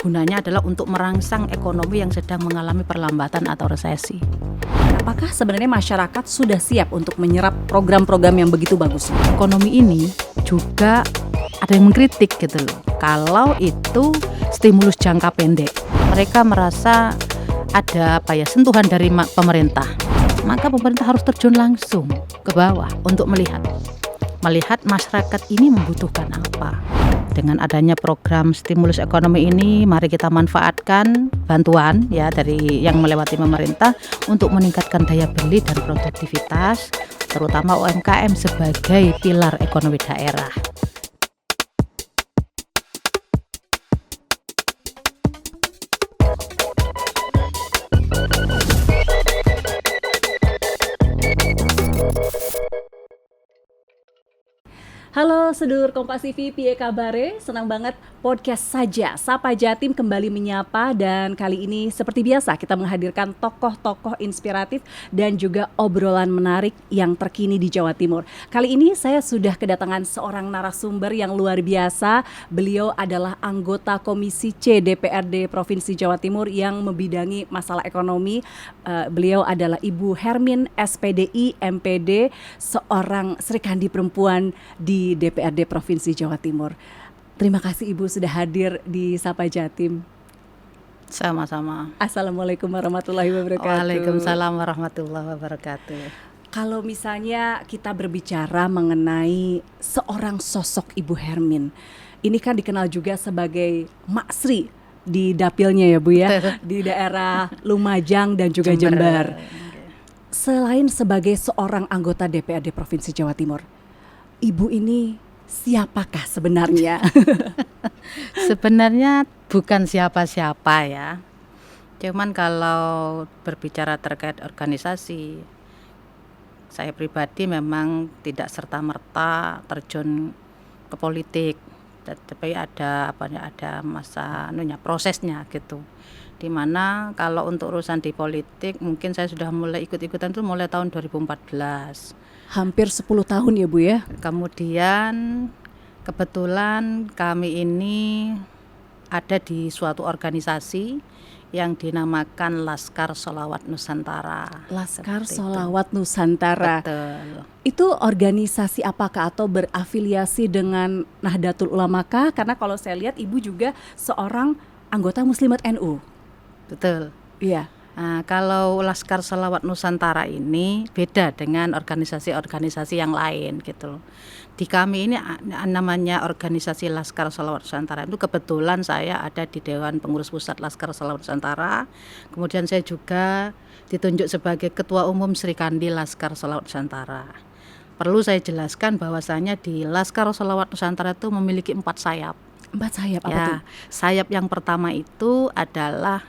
gunanya adalah untuk merangsang ekonomi yang sedang mengalami perlambatan atau resesi. Apakah sebenarnya masyarakat sudah siap untuk menyerap program-program yang begitu bagus? Ekonomi ini juga ada yang mengkritik gitu loh. Kalau itu stimulus jangka pendek, mereka merasa ada sentuhan dari pemerintah. Maka pemerintah harus terjun langsung ke bawah untuk melihat masyarakat ini membutuhkan apa. Dengan adanya program stimulus ekonomi ini, mari kita manfaatkan bantuan dari yang melewati pemerintah untuk meningkatkan daya beli dan produktivitas, terutama UMKM sebagai pilar ekonomi daerah. Halo sedulur Kompas TV, piye kabare? Senang banget podcast saja Sapa Jatim kembali menyapa, dan kali ini seperti biasa kita menghadirkan tokoh-tokoh inspiratif dan juga obrolan menarik yang terkini di Jawa Timur. Kali ini saya sudah kedatangan seorang narasumber yang luar biasa. Beliau adalah anggota Komisi C DPRD Provinsi Jawa Timur yang membidangi masalah ekonomi. Beliau adalah Ibu Hermin SPDI MPD, seorang Serikandi perempuan di DPRD Provinsi Jawa Timur. Terima kasih Ibu sudah hadir di Sapa Jatim. Sama-sama. Assalamualaikum warahmatullahi wabarakatuh. Waalaikumsalam warahmatullahi wabarakatuh. Kalau misalnya kita berbicara mengenai seorang sosok Ibu Hermin, ini kan dikenal juga sebagai Mak Sri di dapilnya ya Bu ya, di daerah Lumajang dan juga Jember. Selain sebagai seorang anggota DPRD Provinsi Jawa Timur, Ibu ini siapakah sebenarnya? Sebenarnya bukan siapa-siapa ya. Cuman kalau berbicara terkait organisasi, saya pribadi memang tidak serta-merta terjun ke politik. Tapi ada prosesnya gitu. Dimana kalau untuk urusan di politik mungkin saya sudah mulai ikut-ikutan itu mulai tahun 2014. Hampir 10 tahun ya Bu ya. Kemudian kebetulan kami ini ada di suatu organisasi yang dinamakan Laskar Sholawat Nusantara. Laskar Sholawat Nusantara. Betul. Itu organisasi apakah atau berafiliasi dengan Nahdlatul Ulama kah? Karena kalau saya lihat Ibu juga seorang anggota Muslimat NU. Betul. Iya. Nah, kalau Laskar Sholawat Nusantara ini beda dengan organisasi-organisasi yang lain gitu. Di kami ini namanya organisasi Laskar Sholawat Nusantara itu kebetulan saya ada di Dewan Pengurus Pusat Laskar Sholawat Nusantara. Kemudian saya juga ditunjuk sebagai Ketua Umum Serikandi Laskar Sholawat Nusantara. Perlu saya jelaskan bahwasanya di Laskar Sholawat Nusantara itu memiliki 4 sayap. 4 sayap apa tuh? Sayap yang pertama itu adalah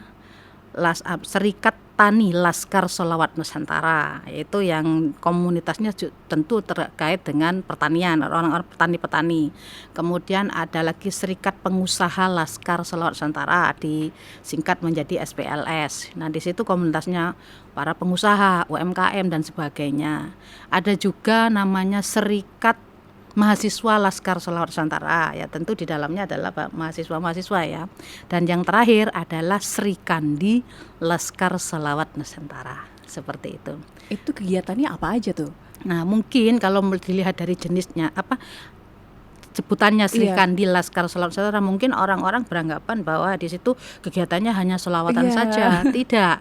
Serikat Tani Laskar Sholawat Nusantara, yaitu yang komunitasnya tentu terkait dengan pertanian, orang-orang petani-petani. Kemudian ada lagi Serikat Pengusaha Laskar Sholawat Nusantara, disingkat menjadi SPLS. Nah, di situ komunitasnya para pengusaha, UMKM dan sebagainya. Ada juga namanya Serikat Mahasiswa Laskar Sholawat Nusantara, ya tentu di dalamnya adalah mahasiswa-mahasiswa ya. Dan yang terakhir adalah Serikandi Laskar Sholawat Nusantara, seperti itu. Itu kegiatannya apa aja tuh? Nah, mungkin kalau dilihat dari jenisnya sebutannya Serikandi Laskar Sholawat Nusantara, mungkin orang-orang beranggapan bahwa di situ kegiatannya hanya sholawatan saja. Tidak.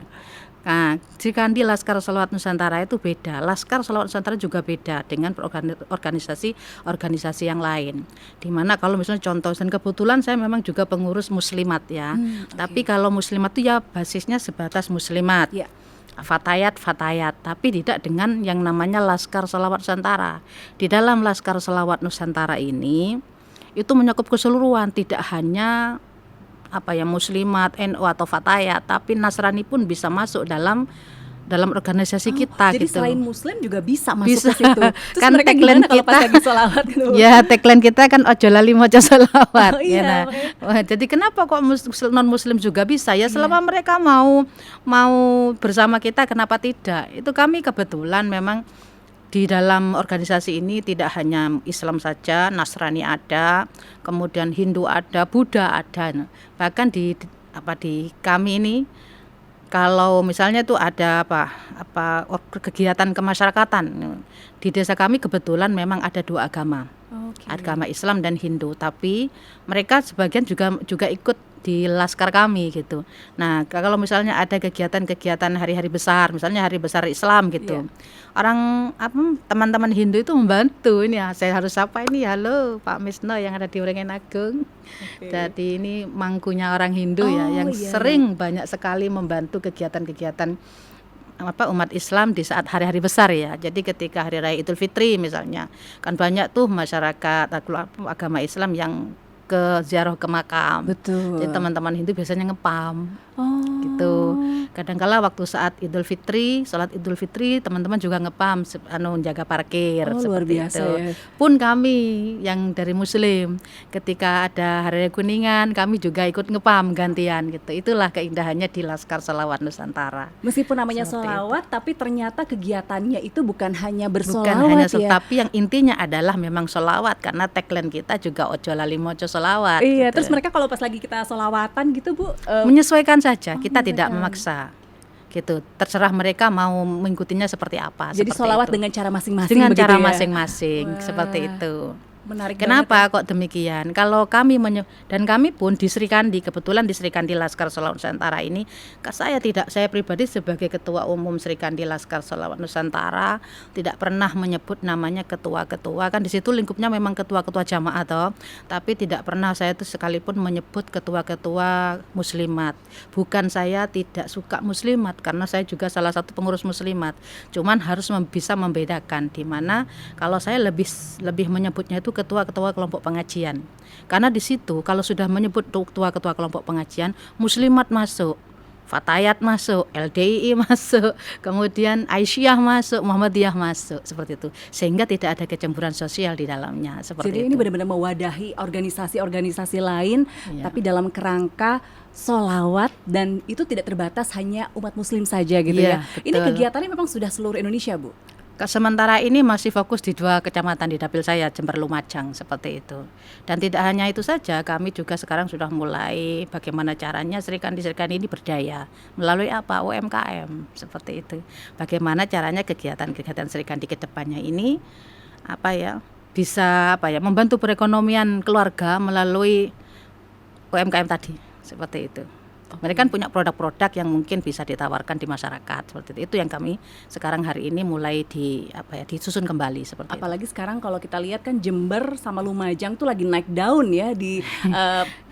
Nah, Serikandi Laskar Sholawat Nusantara itu beda. Laskar Sholawat Nusantara juga beda dengan organisasi yang lain. Dimana kalau misalnya contoh, dan kebetulan saya memang juga pengurus muslimat ya. Tapi kalau muslimat itu ya basisnya sebatas muslimat. Fatayat, tapi tidak dengan yang namanya Laskar Sholawat Nusantara. Di dalam Laskar Sholawat Nusantara ini itu mencakup keseluruhan, tidak hanya muslimat, NU atau Fatayat, tapi Nasrani pun bisa masuk dalam organisasi kita. Jadi gitu. Selain Muslim juga bisa masuk ke situ. Terus kan mereka tagline gimana kalau pas lagi sholawat gitu? Ya, tagline kita kan ojo lali mojo sholawat. Iya. Jadi kenapa kok non Muslim juga bisa ya? Selama mereka mau bersama kita, kenapa tidak? Itu kami kebetulan memang Di dalam organisasi ini tidak hanya Islam saja, Nasrani ada, kemudian Hindu ada, Buddha ada. Bahkan di kami ini, kalau misalnya tuh ada kegiatan kemasyarakatan di desa kami, kebetulan memang ada 2 agama, agama Islam dan Hindu, tapi mereka sebagian juga ikut di laskar kami gitu. Nah, kalau misalnya ada kegiatan-kegiatan hari-hari besar, misalnya hari besar Islam gitu, teman-teman Hindu itu membantu. Ini ya, saya harus sapa ini, halo Pak Misno yang ada di Wringin Agung. Jadi ini mangkunya orang Hindu yang sering banyak sekali membantu kegiatan-kegiatan umat Islam di saat hari-hari besar ya. Jadi ketika hari raya Idul Fitri misalnya, kan banyak tuh masyarakat agama Islam yang ke ziarah ke makam. Betul. Jadi teman-teman Hindu biasanya ngepam. Gitu. Kadang-kala waktu saat Idul Fitri, sholat Idul Fitri, teman-teman juga ngepam, jaga parkir luar seperti biasa itu. Ya. Pun kami yang dari Muslim, ketika ada Hari Raya Kuningan, kami juga ikut ngepam gantian gitu. Itulah keindahannya di Laskar Sholawat Nusantara. Meskipun namanya sholawat, tapi ternyata kegiatannya itu bukan hanya bersolawat. Bukan hanya ya. Tapi yang intinya adalah memang sholawat, karena tagline kita juga ojo lali mojo sholawat. Iya, gitu. Terus mereka kalau pas lagi kita sholawatan gitu Bu, menyesuaikan saja, kita tidak memaksa gitu, terserah mereka mau mengikutinya seperti apa. Jadi sholawat dengan cara masing-masing. Dengan cara masing-masing seperti itu. Menarik. Kenapa kok demikian? Kalau kami dan kami pun di Sri Kandi, kebetulan di Sri Kandi Laskar Sholawat Nusantara ini, saya pribadi sebagai ketua umum Sri Kandi Laskar Sholawat Nusantara tidak pernah menyebut namanya ketua-ketua, kan di situ lingkupnya memang ketua-ketua jamaah toh, tapi tidak pernah saya itu sekalipun menyebut ketua-ketua muslimat. Bukan saya tidak suka muslimat, karena saya juga salah satu pengurus muslimat. Cuman harus bisa membedakan, di mana kalau saya lebih menyebutnya itu ketua-ketua kelompok pengajian. Karena di situ kalau sudah menyebut ketua-ketua kelompok pengajian, muslimat masuk, Fatayat masuk, LDII masuk, kemudian Aisyah masuk, Muhammadiyah masuk, seperti itu. Sehingga tidak ada kecemburuan sosial di dalamnya, seperti Jadi itu. Ini benar-benar mewadahi organisasi-organisasi lain, tapi dalam kerangka sholawat, dan itu tidak terbatas hanya umat muslim saja gitu ya. Betul. Ini kegiatannya memang sudah seluruh Indonesia, Bu? Sementara ini masih fokus di 2 kecamatan di dapil saya, Jember Lumajang, seperti itu. Dan tidak hanya itu saja, kami juga sekarang sudah mulai bagaimana caranya Sri Kandi ini berdaya melalui UMKM, seperti itu. Bagaimana caranya kegiatan-kegiatan Sri Kandi ke depannya ini bisa membantu perekonomian keluarga melalui UMKM tadi, seperti itu. Mereka kan punya produk-produk yang mungkin bisa ditawarkan di masyarakat, seperti itu. Itu yang kami sekarang hari ini mulai disusun kembali seperti Apalagi itu. Sekarang kalau kita lihat kan Jember sama Lumajang tuh lagi naik daun ya di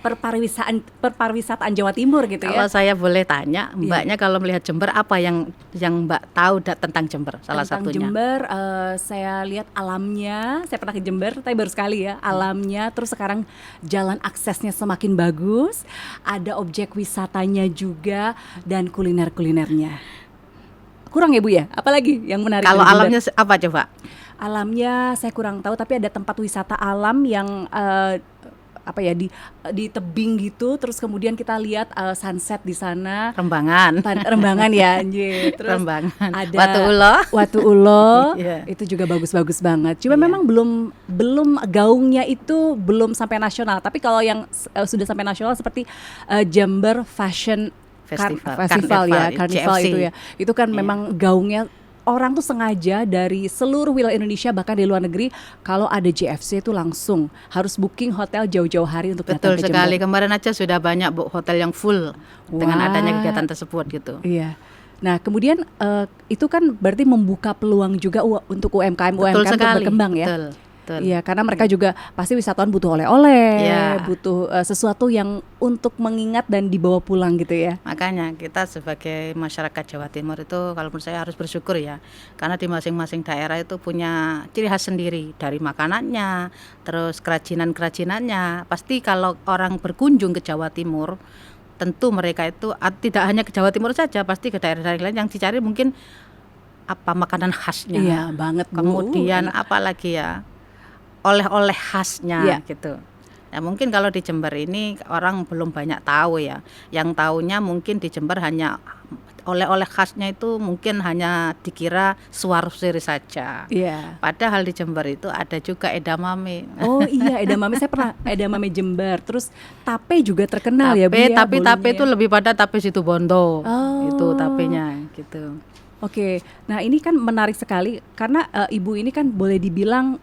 perpariwisataan Jawa Timur gitu ya. Kalau saya boleh tanya, Mbaknya kalau melihat Jember, apa yang Mbak tahu tentang Jember? Salah satunya. Jember, saya lihat alamnya. Saya pernah ke Jember, tapi baru sekali ya. Alamnya, terus sekarang jalan aksesnya semakin bagus. Ada objek wisatanya juga dan kuliner-kulinernya. Kurang ya Bu ya? Apalagi yang menarik? Kalau alamnya apa coba? Alamnya saya kurang tahu, tapi ada tempat wisata alam yang di tebing gitu, terus kemudian kita lihat sunset di sana. Rembangan ya, anjir. Terus Rembangan. Ada Watu Ulo. Itu juga bagus-bagus banget. Cuma memang belum gaungnya itu belum sampai nasional. Tapi kalau yang sudah sampai nasional seperti Jember Fashion Festival ya, Carnival itu ya. Itu kan memang gaungnya. Orang tuh sengaja dari seluruh wilayah Indonesia, bahkan di luar negeri, kalau ada JFC itu langsung harus booking hotel jauh-jauh hari untuk datang ke Jember. Betul sekali, kemarin aja sudah banyak hotel yang full dengan adanya kegiatan tersebut gitu. Iya. Nah kemudian itu kan berarti membuka peluang juga untuk UMKM untuk berkembang ya. Iya, karena mereka juga pasti wisatawan butuh oleh-oleh, butuh sesuatu yang untuk mengingat dan dibawa pulang gitu ya. Makanya kita sebagai masyarakat Jawa Timur itu kalau menurut saya harus bersyukur ya, karena di masing-masing daerah itu punya ciri khas sendiri, dari makanannya, terus kerajinan-kerajinannya. Pasti kalau orang berkunjung ke Jawa Timur, tentu mereka itu tidak hanya ke Jawa Timur saja, pasti ke daerah-daerah lain yang dicari mungkin makanan khasnya. Iya banget Bu. Kemudian apalagi ya, oleh-oleh khasnya gitu. Nah, mungkin kalau di Jember ini orang belum banyak tahu ya. Yang taunya mungkin di Jember hanya oleh-oleh khasnya itu mungkin hanya dikira suar-siri saja. Iya. Padahal di Jember itu ada juga edamame. Oh iya, edamame saya pernah, edamame Jember. Terus tape juga terkenal ya Bu Tape, ya, tapi tape bolunya itu ya. lebih pada tape Situbondo. Itu Oh. tapenya gitu. Oke, nah ini kan menarik sekali karena Ibu ini kan boleh dibilang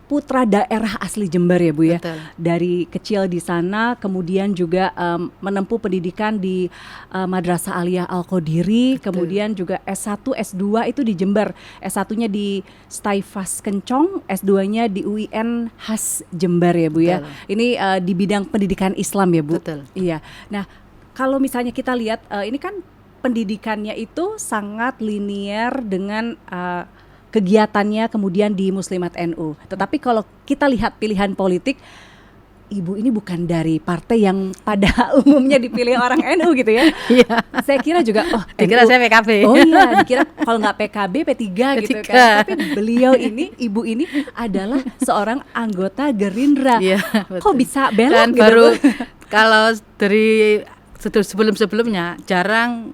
putra daerah asli Jember ya Bu ya. Betul. Dari kecil di sana, kemudian juga menempuh pendidikan di Madrasah Aliyah Al-Qodiri, Betul. kemudian juga S1, S2 itu di Jember. S1-nya di Staifas Kencong, S2-nya di UIN khas Jember ya Bu ya. Betul. Ini di bidang pendidikan Islam ya Bu. Betul. Iya. Nah, kalau misalnya kita lihat ini kan pendidikannya itu sangat linier dengan kegiatannya kemudian di Muslimat NU. Tetapi kalau kita lihat pilihan politik, Ibu ini bukan dari partai yang pada umumnya dipilih orang NU gitu ya. Iya. Saya kira juga Dikira NU. saya PKB. Oh iya, dikira kalau nggak PKB P3 gitu P3. kan. Tapi beliau ini, Ibu ini adalah seorang anggota Gerindra. Iya, Kok betul. bisa belok Dan gitu? baru Bu? kalau dari sebelum-sebelumnya jarang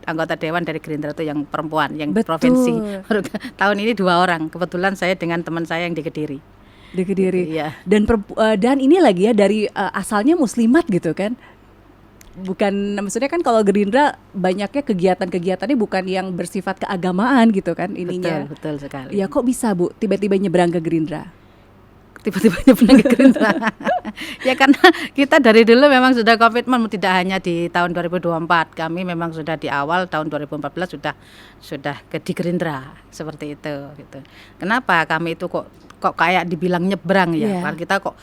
anggota dewan dari Gerindra itu yang perempuan, yang Betul. provinsi. Baru tahun ini 2 orang. Kebetulan saya dengan teman saya yang di Kediri. Di Kediri. Iya. Dan ini lagi ya dari asalnya muslimat gitu kan. Bukan, maksudnya kan kalau Gerindra banyaknya kegiatan-kegiatannya bukan yang bersifat keagamaan gitu kan ininya. Betul sekali. Ya kok bisa Bu tiba-tiba nyebrang ke Gerindra? Tiba-tiba nyebrang ke Gerindra. Ya karena kita dari dulu memang sudah komitmen, tidak hanya di tahun 2024. Kami memang sudah di awal tahun 2014 sudah di Gerindra seperti itu gitu. Kenapa kami itu kok kayak dibilang nyebrang ya? Iya. Karena kita kok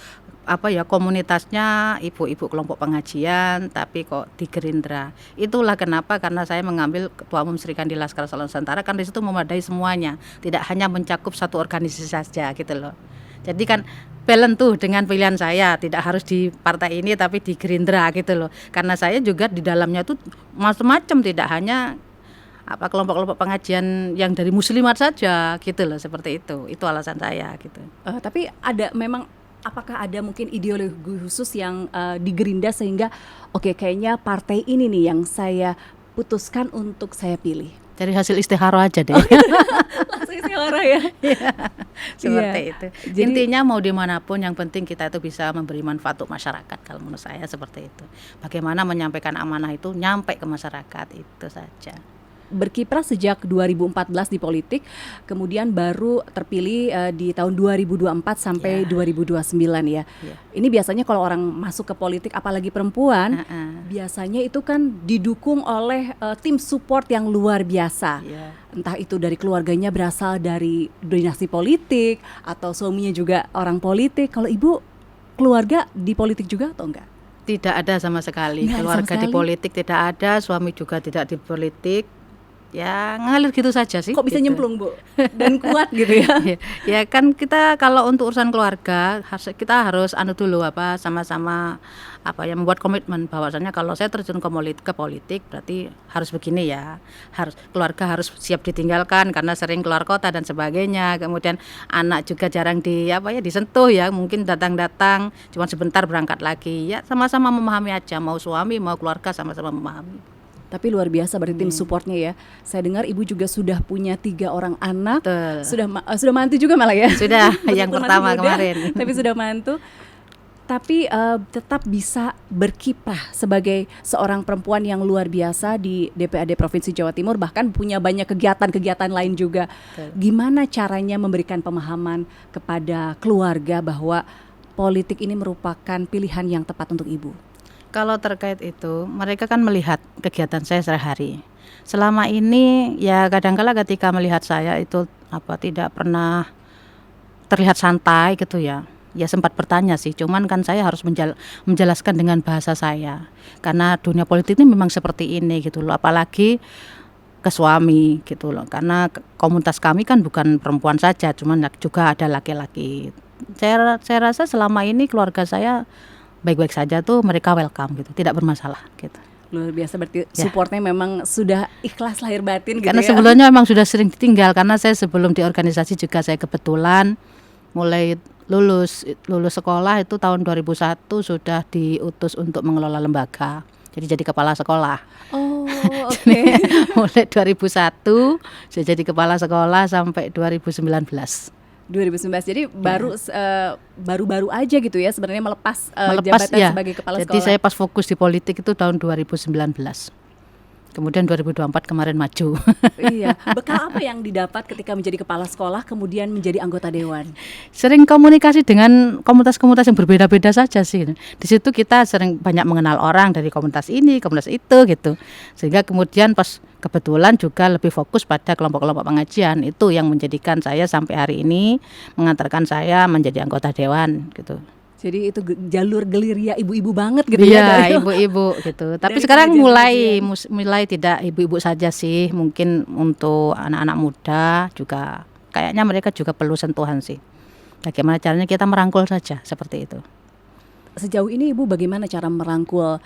komunitasnya ibu-ibu kelompok pengajian tapi kok di Gerindra. Itulah kenapa, karena saya mengambil Ketua Umum Serikandi Laskar Salon Nusantara, kan di situ memadai semuanya, tidak hanya mencakup satu organisasi saja gitu loh. Jadi kan balance tuh dengan pilihan saya, tidak harus di partai ini tapi di Gerindra gitu loh. Karena saya juga di dalamnya tuh macam-macam, tidak hanya kelompok-kelompok pengajian yang dari muslimat saja gitu loh, seperti itu. Itu alasan saya gitu. Tapi apakah ada mungkin ideologi khusus yang di Gerindra sehingga oke, kayaknya partai ini nih yang saya putuskan untuk saya pilih? Dari hasil istikharah aja deh. Langsung istikharah ya. Seperti Iya. itu. Jadi- Intinya mau dimanapun, yang penting kita itu bisa memberi manfaat untuk masyarakat. Kalau menurut saya seperti itu. Bagaimana menyampaikan amanah itu nyampe ke masyarakat, itu saja. Berkiprah sejak 2014 di politik, kemudian baru terpilih di tahun 2024 sampai Ya. 2029 ya. Ya. Ini biasanya kalau orang masuk ke politik, apalagi perempuan, biasanya itu kan didukung oleh tim support yang luar biasa. Ya. Entah itu dari keluarganya berasal dari dinasti politik atau suaminya juga orang politik. Kalau Ibu keluarga di politik juga atau enggak? Tidak ada sama sekali. Nggak ada Keluarga sama di sekali? politik tidak ada, suami juga tidak di politik. Ya ngalir gitu saja sih. Kok bisa gitu. nyemplung Bu? Dan kuat gitu ya? Ya kan kita kalau untuk urusan keluarga kita harus dulu sama-sama membuat komitmen bahwasanya kalau saya terjun ke politik berarti harus begini ya, harus keluarga harus siap ditinggalkan karena sering keluar kota dan sebagainya, kemudian anak juga jarang disentuh ya, mungkin datang cuma sebentar berangkat lagi, ya sama-sama memahami aja, mau suami mau keluarga sama-sama memahami. Tapi luar biasa berarti tim supportnya ya. Saya dengar Ibu juga sudah punya 3 orang anak. Betul. Sudah mantu juga malah ya. Sudah, yang Meskipun pertama masih muda, kemarin. Tapi sudah mantu. Tapi tetap bisa berkiprah sebagai seorang perempuan yang luar biasa di DPRD Provinsi Jawa Timur, bahkan punya banyak kegiatan-kegiatan lain juga. Betul. Gimana caranya memberikan pemahaman kepada keluarga bahwa politik ini merupakan pilihan yang tepat untuk Ibu? Kalau terkait itu, mereka kan melihat kegiatan saya sehari-hari. Selama ini ya kadang-kala ketika melihat saya itu tidak pernah terlihat santai gitu ya. Ya sempat bertanya sih, cuman kan saya harus menjelaskan dengan bahasa saya. Karena dunia politik ini memang seperti ini gitu loh, apalagi ke suami gitu loh. Karena komunitas kami kan bukan perempuan saja, cuman juga ada laki-laki. Saya rasa selama ini keluarga saya baik-baik saja tuh, mereka welcome gitu, tidak bermasalah gitu. Luar biasa berarti Ya. supportnya memang sudah ikhlas lahir batin gitu Karena ya. sebelumnya memang sudah sering ditinggal, karena saya sebelum di organisasi juga saya kebetulan mulai lulus sekolah itu tahun 2001 sudah diutus untuk mengelola lembaga. Jadi kepala sekolah. Oh, Oh, oke. Mulai 2001 saya jadi kepala sekolah sampai 2019. 2019. Jadi Ya. baru-baru aja gitu ya sebenarnya melepas Melepas jabatan ya. sebagai kepala Jadi sekolah. saya pas fokus di politik itu tahun 2019. Kemudian 2024 kemarin maju. Iya. Bekal apa yang didapat ketika menjadi kepala sekolah kemudian menjadi anggota dewan? Sering komunikasi dengan komunitas-komunitas yang berbeda-beda saja sih. Di situ kita sering banyak mengenal orang dari komunitas ini, komunitas itu gitu. Sehingga kemudian pas kebetulan juga lebih fokus pada kelompok-kelompok pengajian, itu yang menjadikan saya sampai hari ini mengantarkan saya menjadi anggota dewan gitu. Jadi itu jalur gerilya ibu-ibu banget gitu Iya, ya. ibu-ibu gitu. Tapi dari sekarang mulai pengajian-pengajian. mulai tidak ibu-ibu saja sih, mungkin untuk anak-anak muda juga kayaknya mereka juga perlu sentuhan sih. Bagaimana caranya kita merangkul saja seperti itu. Sejauh ini Ibu bagaimana cara merangkul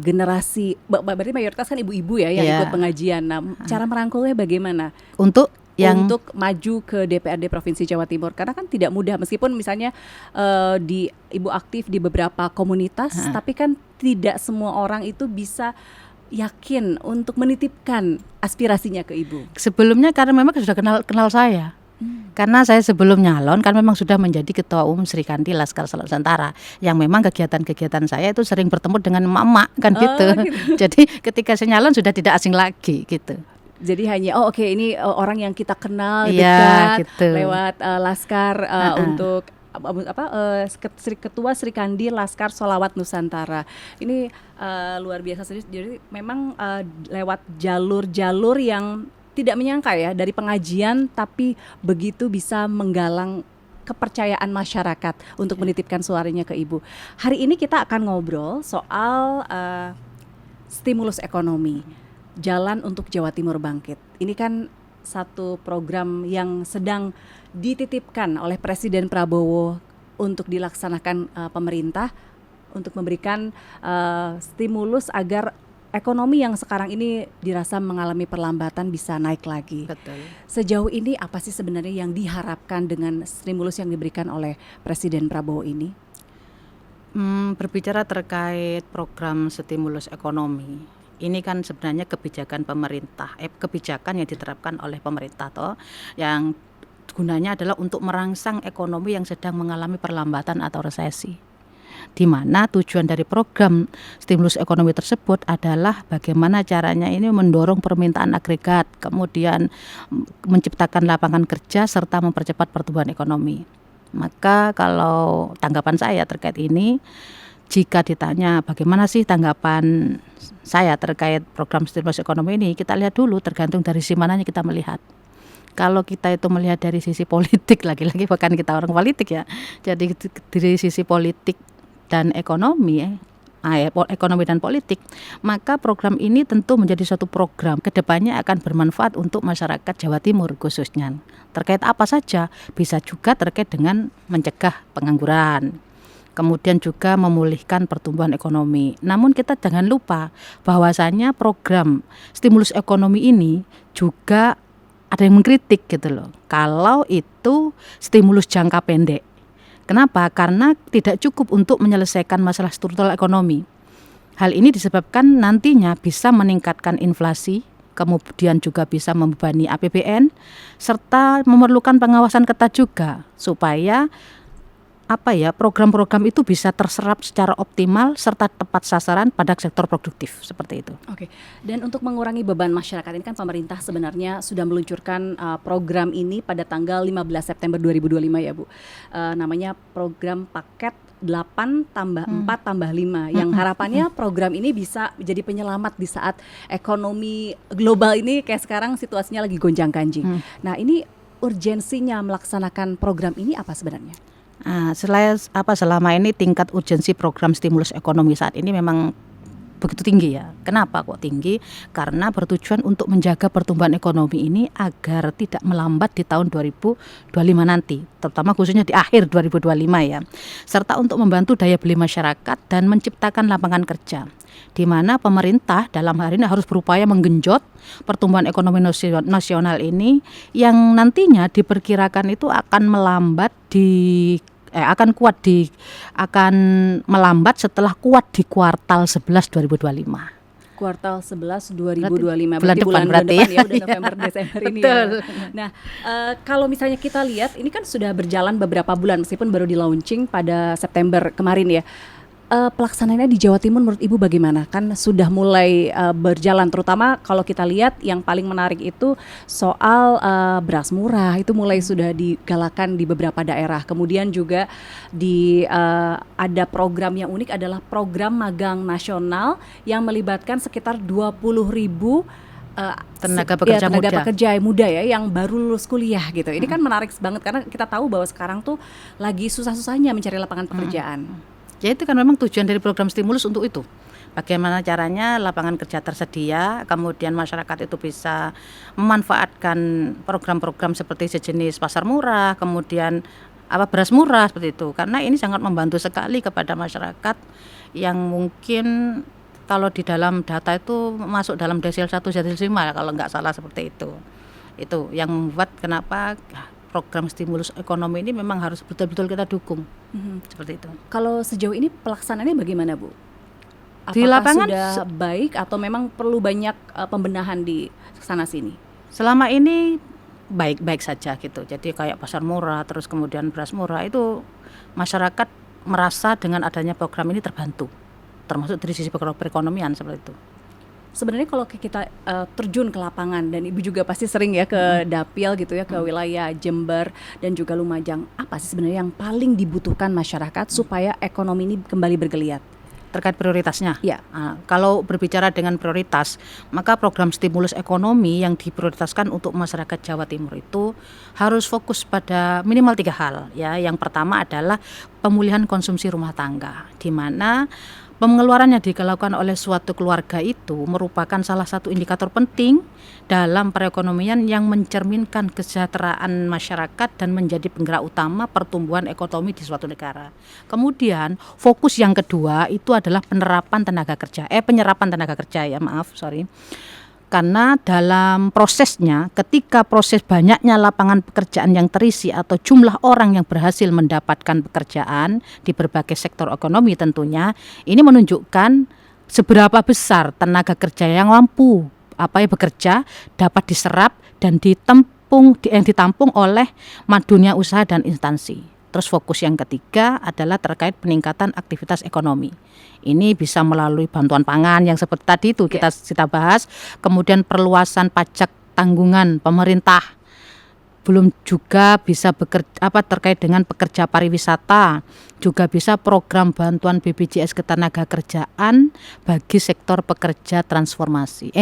generasi, berarti mayoritas kan ibu-ibu ya yang Iya. ikut pengajian. Nah, cara merangkulnya bagaimana? Untuk yang Untuk maju ke DPRD Provinsi Jawa Timur, karena kan tidak mudah meskipun misalnya Ibu aktif di beberapa komunitas, tapi kan tidak semua orang itu bisa yakin untuk menitipkan aspirasinya ke Ibu. sebelumnya karena memang sudah kenal saya. Karena saya sebelum nyalon kan memang sudah menjadi ketua umum Sri Kandi Laskar Selatan Nusantara, yang memang kegiatan-kegiatan saya itu sering bertemu dengan emak-emak kan Oh, gitu. gitu. Jadi ketika saya nyalon sudah tidak asing lagi gitu. Jadi hanya oke, ini orang yang kita kenal Iya, dekat gitu. lewat Laskar untuk Ketua Sri Kandi Laskar Sholawat Nusantara. Ini luar biasa serius. Jadi memang lewat jalur-jalur yang tidak menyangka ya, dari pengajian tapi begitu bisa menggalang kepercayaan masyarakat untuk menitipkan suaranya ke Ibu. Hari ini kita akan ngobrol soal stimulus ekonomi, Jalan untuk Jawa Timur Bangkit. Ini kan satu program yang sedang dititipkan oleh Presiden Prabowo untuk dilaksanakan pemerintah untuk memberikan stimulus agar ekonomi yang sekarang ini dirasa mengalami perlambatan bisa naik lagi. Betul. Sejauh ini apa sih sebenarnya yang diharapkan dengan stimulus yang diberikan oleh Presiden Prabowo ini? Berbicara terkait program stimulus ekonomi, ini kan sebenarnya kebijakan pemerintah, kebijakan yang diterapkan oleh pemerintah toh, yang gunanya adalah untuk merangsang ekonomi yang sedang mengalami perlambatan atau resesi. Di mana tujuan dari program stimulus ekonomi tersebut adalah bagaimana caranya ini mendorong permintaan agregat, kemudian menciptakan lapangan kerja serta mempercepat pertumbuhan ekonomi. Maka kalau tanggapan saya terkait ini, jika ditanya bagaimana sih tanggapan saya terkait program stimulus ekonomi ini, kita lihat dulu tergantung dari sisi mananya kita melihat. Kalau kita itu melihat dari sisi politik, lagi-lagi bahkan kita orang politik ya, jadi dari sisi politik dan ekonomi ekonomi dan politik, maka program ini tentu menjadi suatu program kedepannya akan bermanfaat untuk masyarakat Jawa Timur khususnya. Terkait apa saja, bisa juga terkait dengan mencegah pengangguran, kemudian juga memulihkan pertumbuhan ekonomi. Namun kita jangan lupa bahwasannya program stimulus ekonomi ini juga ada yang mengkritik gitu loh, kalau itu stimulus jangka pendek. Kenapa? Karena tidak cukup untuk menyelesaikan masalah struktural ekonomi. Hal ini disebabkan nantinya bisa meningkatkan inflasi, kemudian juga bisa membebani APBN, serta memerlukan pengawasan ketat juga supaya program-program itu bisa terserap secara optimal serta tepat sasaran pada sektor produktif seperti itu. Oke. Dan untuk mengurangi beban masyarakat ini kan pemerintah sebenarnya sudah meluncurkan program ini pada tanggal 15 September 2025 ya Bu. Namanya program paket 8 tambah 4 tambah 5 yang harapannya program ini bisa menjadi penyelamat di saat ekonomi global ini kayak sekarang situasinya lagi gonjang-ganjing. Nah, ini urgensinya melaksanakan program ini apa sebenarnya? Selama ini tingkat urgensi program stimulus ekonomi saat ini memang begitu tinggi ya. Kenapa kok tinggi? Karena bertujuan untuk menjaga pertumbuhan ekonomi ini agar tidak melambat di tahun 2025 nanti, terutama khususnya di akhir 2025 ya. Serta untuk membantu daya beli masyarakat dan menciptakan lapangan kerja, di mana pemerintah dalam hal ini harus berupaya menggenjot pertumbuhan ekonomi nasional ini yang nantinya diperkirakan itu akan melambat akan melambat setelah kuat di kuartal 11 2025. kuartal 11 2025 bulan depan berarti depan ya, udah November Desember ini ya. Betul. Nah, kalau misalnya kita lihat ini kan sudah berjalan beberapa bulan meskipun baru di launching pada September kemarin ya. Pelaksanaannya di Jawa Timur menurut Ibu bagaimana? Kan sudah mulai berjalan, terutama kalau kita lihat yang paling menarik itu soal beras murah, itu mulai sudah digalakan di beberapa daerah. Kemudian juga ada program yang unik adalah program magang nasional yang melibatkan sekitar 20.000 tenaga pekerja muda ya yang baru lulus kuliah gitu. Ini kan menarik banget karena kita tahu bahwa sekarang tuh lagi susah-susahnya mencari lapangan pekerjaan. Ya itu kan memang tujuan dari program stimulus untuk itu. Bagaimana caranya lapangan kerja tersedia, kemudian masyarakat itu bisa memanfaatkan program-program seperti sejenis pasar murah, kemudian beras murah seperti itu. Karena ini sangat membantu sekali kepada masyarakat yang mungkin kalau di dalam data itu masuk dalam desil 1, desil 5 kalau nggak salah seperti itu. Itu yang membuat kenapa program stimulus ekonomi ini memang harus betul-betul kita dukung. Seperti itu. Kalau sejauh ini pelaksanaannya bagaimana, Bu? Apakah di lapangan sudah baik atau memang perlu banyak pembenahan di sana sini? Selama ini baik-baik saja gitu. Jadi kayak pasar murah, terus kemudian beras murah itu masyarakat merasa dengan adanya program ini terbantu, termasuk dari sisi perekonomian seperti itu. Sebenarnya kalau kita terjun ke lapangan dan Ibu juga pasti sering ya ke Dapil gitu ya, ke wilayah Jember dan juga Lumajang, apa sih sebenarnya yang paling dibutuhkan masyarakat supaya ekonomi ini kembali bergeliat? Terkait prioritasnya? Ya. Kalau berbicara dengan prioritas, maka program stimulus ekonomi yang diprioritaskan untuk masyarakat Jawa Timur itu harus fokus pada minimal 3 hal ya. Yang pertama adalah pemulihan konsumsi rumah tangga, di mana pengeluaran yang dilakukan oleh suatu keluarga itu merupakan salah satu indikator penting dalam perekonomian yang mencerminkan kesejahteraan masyarakat dan menjadi penggerak utama pertumbuhan ekonomi di suatu negara. Kemudian fokus yang kedua itu adalah penyerapan tenaga kerja. Karena dalam prosesnya, ketika proses banyaknya lapangan pekerjaan yang terisi atau jumlah orang yang berhasil mendapatkan pekerjaan di berbagai sektor ekonomi tentunya, ini menunjukkan seberapa besar tenaga kerja yang mampu bekerja dapat diserap dan ditampung oleh dunia usaha dan instansi. Terus fokus yang ketiga adalah terkait peningkatan aktivitas ekonomi. Ini bisa melalui bantuan pangan yang seperti tadi itu kita bahas, kemudian perluasan pajak tanggungan pemerintah. Belum juga bisa terkait dengan pekerja pariwisata, juga bisa program bantuan BPJS ketenaga kerjaan bagi sektor pekerja transportasi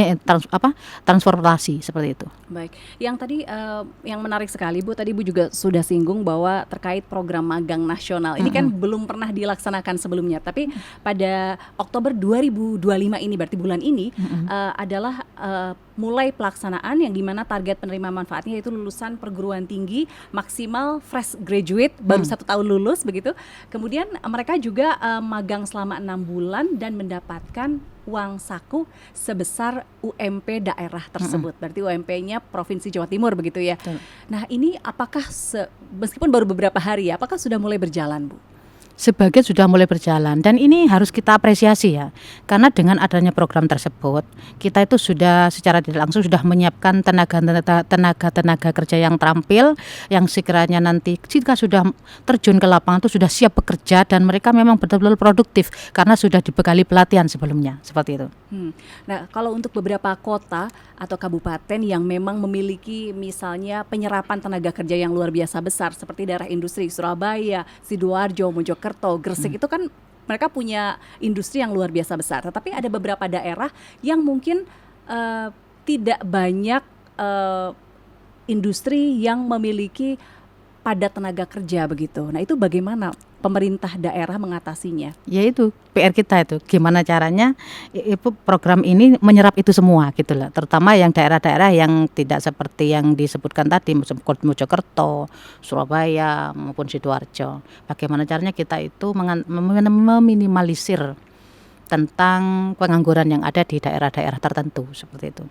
seperti itu. Baik, yang tadi yang menarik sekali Bu, tadi Bu juga sudah singgung bahwa terkait program magang nasional. Ini kan belum pernah dilaksanakan sebelumnya, tapi pada Oktober 2025 ini berarti bulan ini adalah mulai pelaksanaan yang dimana target penerima manfaatnya itu lulusan perguruan tinggi maksimal fresh graduate baru 1 tahun lulus begitu. Kemudian mereka juga magang selama 6 bulan dan mendapatkan uang saku sebesar UMP daerah tersebut. Berarti UMP-nya Provinsi Jawa Timur begitu ya. Nah ini apakah meskipun baru beberapa hari ya, apakah sudah mulai berjalan Bu? Sebagian sudah mulai berjalan dan ini harus kita apresiasi ya, karena dengan adanya program tersebut kita itu sudah secara tidak langsung sudah menyiapkan tenaga kerja yang terampil, yang sekiranya nanti jika sudah terjun ke lapangan itu sudah siap bekerja dan mereka memang betul-betul produktif karena sudah dibekali pelatihan sebelumnya, seperti itu. Nah kalau untuk beberapa kota atau kabupaten yang memang memiliki misalnya penyerapan tenaga kerja yang luar biasa besar seperti daerah industri Surabaya, Sidoarjo, Mojokerto, Gresik itu kan mereka punya industri yang luar biasa besar. Tetapi ada beberapa daerah yang mungkin tidak banyak industri yang memiliki padat tenaga kerja begitu. Nah itu bagaimana pemerintah daerah mengatasinya? Ya itu PR kita itu, gimana caranya program ini menyerap itu semua gitu lah. Terutama yang daerah-daerah yang tidak seperti yang disebutkan tadi, Mojokerto, Surabaya maupun Sidoarjo. Bagaimana caranya kita itu meminimalisir tentang pengangguran yang ada di daerah-daerah tertentu seperti itu.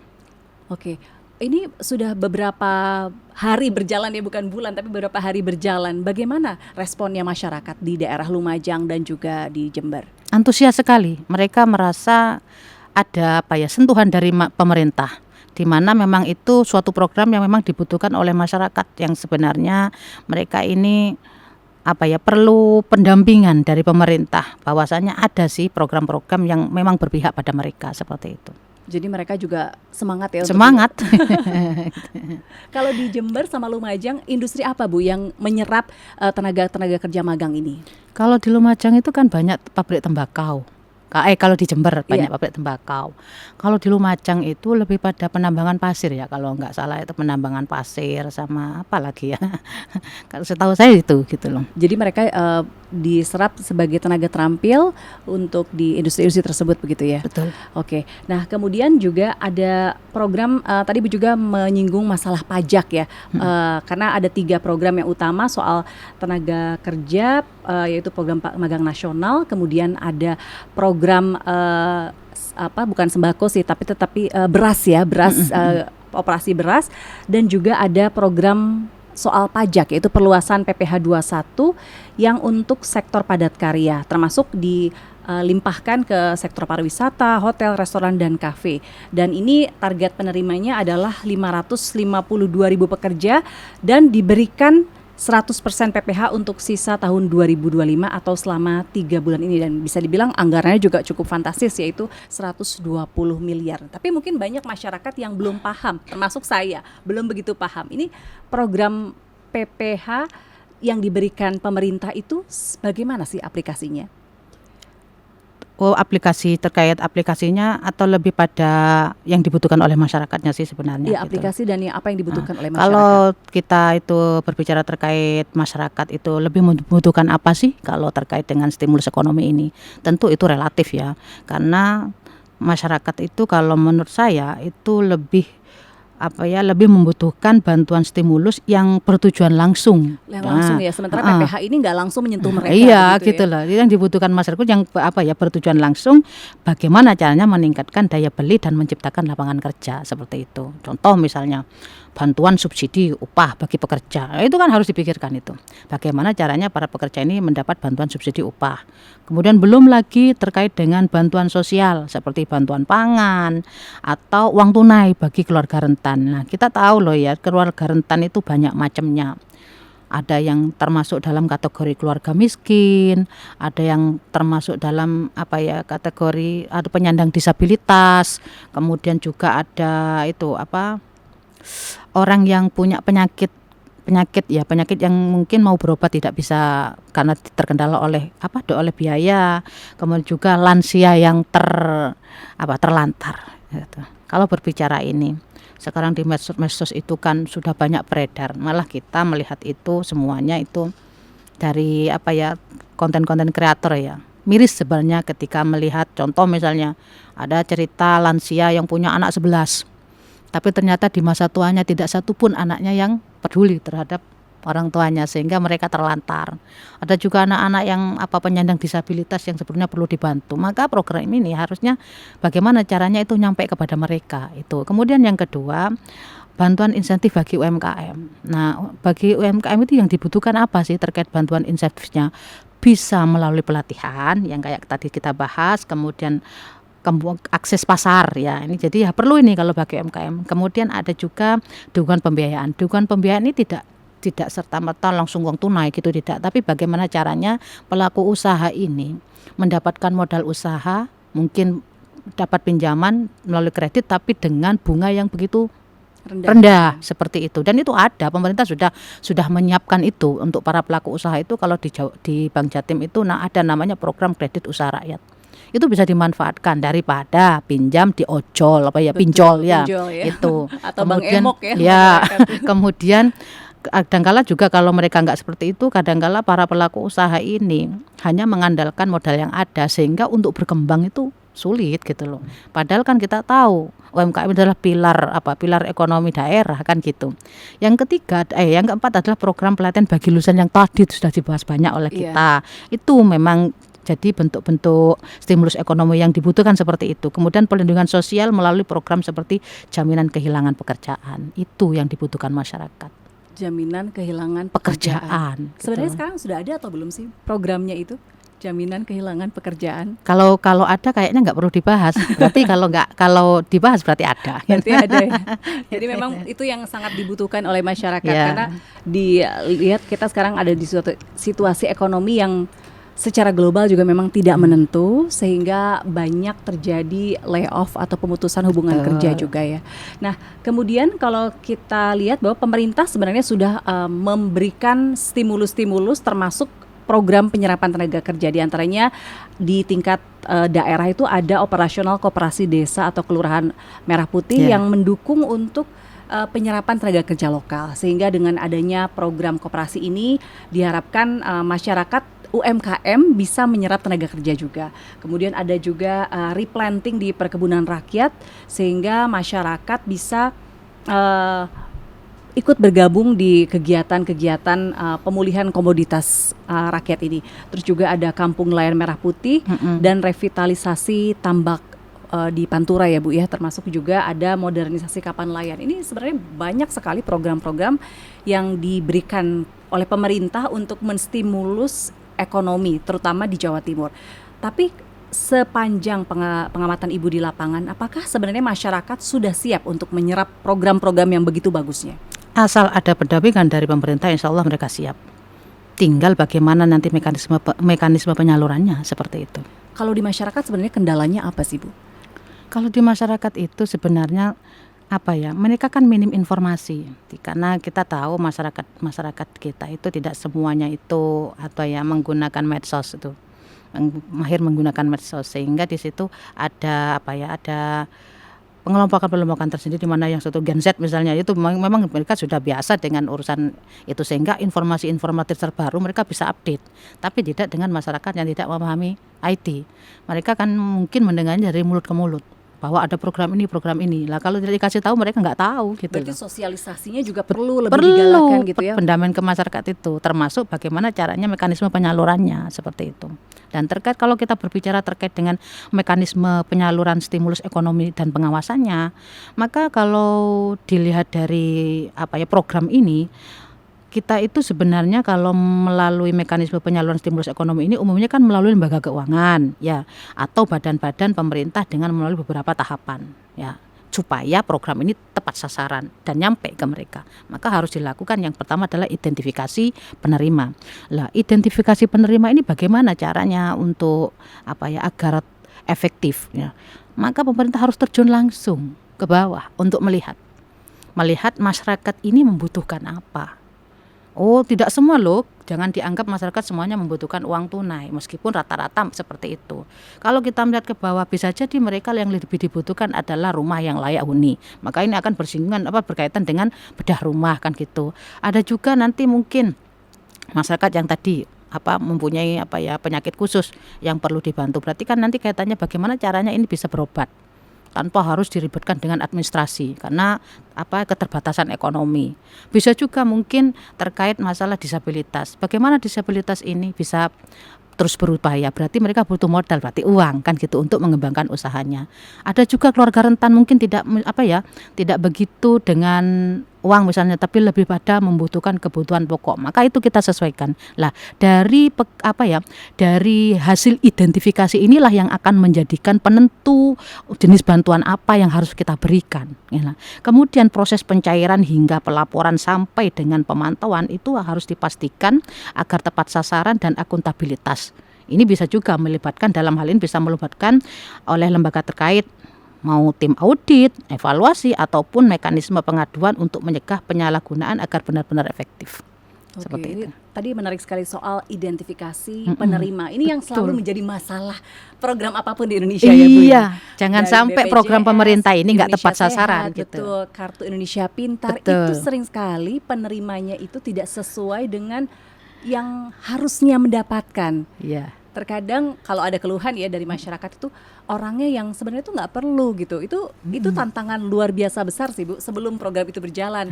Oke. Ini sudah beberapa hari berjalan ya, bukan bulan tapi beberapa hari berjalan. Bagaimana responnya masyarakat di daerah Lumajang dan juga di Jember? Antusias sekali. Mereka merasa ada sentuhan dari pemerintah, di mana memang itu suatu program yang memang dibutuhkan oleh masyarakat yang sebenarnya mereka ini perlu pendampingan dari pemerintah, bahwasanya ada sih program-program yang memang berpihak pada mereka seperti itu. Jadi mereka juga semangat ya. Semangat. Kalau di Jember sama Lumajang, industri apa Bu yang menyerap tenaga kerja magang ini? Kalau di Lumajang itu kan banyak pabrik tembakau. Kalau di Jember banyak pabrik tembakau. Kalau di Lumajang itu lebih pada penambangan pasir ya, kalau nggak salah itu penambangan pasir sama apa lagi ya. Kalau setahu saya itu gitu loh. Jadi mereka diserap sebagai tenaga terampil untuk di industri-industri tersebut begitu ya? Betul. Oke. Nah kemudian juga ada program tadi Bu juga menyinggung masalah pajak ya, karena ada 3 program yang utama soal tenaga kerja, yaitu program magang nasional, kemudian ada program bukan sembako sih tetapi beras ya, operasi beras, dan juga ada program soal pajak yaitu perluasan PPh 21 yang untuk sektor padat karya, termasuk dilimpahkan ke sektor pariwisata, hotel, restoran, dan kafe. Dan ini target penerimanya adalah 552.000 pekerja dan diberikan 100% PPh untuk sisa tahun 2025 atau selama 3 bulan ini, dan bisa dibilang anggarannya juga cukup fantastis yaitu 120 miliar. Tapi mungkin banyak masyarakat yang belum paham, termasuk saya belum begitu paham. Ini program PPh yang diberikan pemerintah itu bagaimana sih aplikasinya? Aplikasi terkait aplikasinya atau lebih pada yang dibutuhkan oleh masyarakatnya sih sebenarnya. Iya, aplikasi dan apa yang dibutuhkan oleh masyarakat. Kalau kita itu berbicara terkait masyarakat itu lebih membutuhkan apa sih kalau terkait dengan stimulus ekonomi ini? Tentu itu relatif ya, karena masyarakat itu kalau menurut saya itu lebih membutuhkan bantuan stimulus yang bertujuan langsung. Langsung ya, sementara PPh ini nggak langsung menyentuh mereka. Iya, gitu loh. Yang dibutuhkan masyarakat yang bertujuan langsung, bagaimana caranya meningkatkan daya beli dan menciptakan lapangan kerja seperti itu. Contoh misalnya bantuan subsidi upah bagi pekerja, itu kan harus dipikirkan itu. Bagaimana caranya para pekerja ini mendapat bantuan subsidi upah. Kemudian belum lagi terkait dengan bantuan sosial seperti bantuan pangan atau uang tunai bagi keluarga rentan. Nah, kita tahu loh ya, keluarga rentan itu banyak macamnya. Ada yang termasuk dalam kategori keluarga miskin, ada yang termasuk dalam kategori ada penyandang disabilitas, kemudian juga ada orang yang punya penyakit yang mungkin mau berobat tidak bisa karena terkendala oleh biaya, kemudian juga lansia yang terlantar gitu. Kalau berbicara ini sekarang di medsos itu kan sudah banyak beredar, malah kita melihat itu semuanya itu dari konten-konten kreator ya. Miris sebenarnya ketika melihat contoh misalnya ada cerita lansia yang punya anak 11, tapi ternyata di masa tuanya tidak satu pun anaknya yang peduli terhadap orang tuanya sehingga mereka terlantar. Ada juga anak-anak yang penyandang disabilitas yang sebenarnya perlu dibantu. Maka program ini harusnya bagaimana caranya itu nyampe kepada mereka itu. Kemudian yang kedua, bantuan insentif bagi UMKM. Nah, bagi UMKM itu yang dibutuhkan apa sih terkait bantuan insentifnya? Bisa melalui pelatihan yang kayak tadi kita bahas, kemudian akses pasar ya, ini jadi perlu ini kalau bagi UMKM. Kemudian ada juga dukungan pembiayaan. Dukungan pembiayaan ini tidak serta-merta langsung uang tunai gitu, tidak, tapi bagaimana caranya pelaku usaha ini mendapatkan modal usaha, mungkin dapat pinjaman melalui kredit tapi dengan bunga yang begitu rendah seperti itu. Dan itu ada, pemerintah sudah menyiapkan itu untuk para pelaku usaha itu. Kalau di Bank Jatim itu ada namanya program kredit usaha rakyat. Itu bisa dimanfaatkan daripada pinjam di ojol pinjol ya itu atau kemudian, Bank Emok kemudian kadangkala juga kalau mereka nggak seperti itu, kadangkala para pelaku usaha ini hanya mengandalkan modal yang ada sehingga untuk berkembang itu sulit gitu loh. Padahal kan kita tahu UMKM adalah pilar ekonomi daerah kan gitu. Yang keempat adalah program pelatihan bagi lulusan yang tadi sudah dibahas banyak oleh kita. Itu memang jadi bentuk-bentuk stimulus ekonomi yang dibutuhkan seperti itu. Kemudian perlindungan sosial melalui program seperti jaminan kehilangan pekerjaan. Itu yang dibutuhkan masyarakat. Jaminan kehilangan pekerjaan. Sebenarnya sekarang sudah ada atau belum sih programnya itu? Jaminan kehilangan pekerjaan. Kalau ada kayaknya nggak perlu dibahas. Berarti kalau dibahas berarti ada. Berarti ada ya. Jadi memang itu yang sangat dibutuhkan oleh masyarakat karena dilihat kita sekarang ada di suatu situasi ekonomi yang secara global juga memang tidak menentu sehingga banyak terjadi layoff atau pemutusan hubungan kerja juga ya. Nah, kemudian kalau kita lihat bahwa pemerintah sebenarnya sudah memberikan stimulus-stimulus termasuk program penyerapan tenaga kerja, diantaranya di tingkat daerah itu ada operasional koperasi desa atau kelurahan Merah Putih yang mendukung untuk penyerapan tenaga kerja lokal, sehingga dengan adanya program koperasi ini diharapkan masyarakat UMKM bisa menyerap tenaga kerja juga. Kemudian ada juga replanting di perkebunan rakyat sehingga masyarakat bisa ikut bergabung di kegiatan-kegiatan pemulihan komoditas rakyat ini. Terus juga ada Kampung Nelayan Merah Putih dan revitalisasi tambak di Pantura ya Bu ya, termasuk juga ada modernisasi kapal nelayan. Ini sebenarnya banyak sekali program-program yang diberikan oleh pemerintah untuk menstimulus ekonomi, terutama di Jawa Timur. Tapi sepanjang pengamatan Ibu di lapangan, apakah sebenarnya masyarakat sudah siap untuk menyerap program-program yang begitu bagusnya? Asal ada pendampingan dari pemerintah, insya Allah mereka siap. Tinggal bagaimana nanti mekanisme penyalurannya seperti itu. Kalau di masyarakat sebenarnya kendalanya apa sih Bu? Kalau di masyarakat itu sebenarnya mereka kan minim informasi, karena kita tahu masyarakat kita itu tidak semuanya itu menggunakan medsos itu, mahir menggunakan medsos, sehingga di situ ada pengelompokan tersendiri, di mana yang satu Gen Z misalnya itu memang mereka sudah biasa dengan urusan itu, sehingga informasi informatif terbaru mereka bisa update, tapi tidak dengan masyarakat yang tidak memahami IT. Mereka kan mungkin mendengarnya dari mulut ke mulut bahwa ada program ini. Lah kalau tidak dikasih tahu mereka nggak tahu gitu. Berarti sosialisasinya juga perlu lebih digalakan gitu ya. Pendampingan ke masyarakat itu, termasuk bagaimana caranya, mekanisme penyalurannya seperti itu. Dan kalau kita berbicara terkait dengan mekanisme penyaluran stimulus ekonomi dan pengawasannya, maka kalau dilihat dari program ini, kita itu sebenarnya kalau melalui mekanisme penyaluran stimulus ekonomi ini umumnya kan melalui lembaga keuangan ya, atau badan-badan pemerintah dengan melalui beberapa tahapan ya, supaya program ini tepat sasaran dan nyampe ke mereka. Maka harus dilakukan yang pertama adalah identifikasi penerima. Lah, identifikasi penerima ini bagaimana caranya untuk agar efektif ya. Maka pemerintah harus terjun langsung ke bawah untuk melihat masyarakat ini membutuhkan apa. Oh, tidak semua loh, jangan dianggap masyarakat semuanya membutuhkan uang tunai, meskipun rata-rata seperti itu. Kalau kita melihat ke bawah, bisa jadi mereka yang lebih dibutuhkan adalah rumah yang layak huni. Maka ini akan bersinggungan berkaitan dengan bedah rumah kan gitu. Ada juga nanti mungkin masyarakat yang tadi mempunyai penyakit khusus yang perlu dibantu. Berarti kan nanti kaitannya bagaimana caranya ini bisa berobat tanpa harus diribetkan dengan administrasi karena keterbatasan ekonomi. Bisa juga mungkin terkait masalah disabilitas. Bagaimana disabilitas ini bisa terus berupaya, berarti mereka butuh modal, berarti uang kan gitu untuk mengembangkan usahanya. Ada juga keluarga rentan mungkin tidak begitu dengan uang misalnya, tapi lebih pada membutuhkan kebutuhan pokok. Maka itu kita sesuaikan. Lah, dari hasil identifikasi inilah yang akan menjadikan penentu jenis bantuan apa yang harus kita berikan. Ya. Kemudian proses pencairan hingga pelaporan sampai dengan pemantauan itu harus dipastikan agar tepat sasaran dan akuntabilitas. Ini bisa juga melibatkan, dalam hal ini bisa melibatkan oleh lembaga terkait, mau tim audit, evaluasi, ataupun mekanisme pengaduan untuk mencegah penyalahgunaan agar benar-benar efektif. Seperti itu. Tadi menarik sekali soal identifikasi penerima. Ini yang selalu menjadi masalah program apapun di Indonesia ya Bu. Iya, jangan sampai BPJS, program pemerintah ini nggak tepat sasaran gitu. Betul, Kartu Indonesia Pintar itu sering sekali penerimanya itu tidak sesuai dengan yang harusnya mendapatkan. Iya. Terkadang kalau ada keluhan ya dari masyarakat itu, orangnya yang sebenarnya itu nggak perlu gitu. Itu tantangan luar biasa besar sih Bu sebelum program itu berjalan.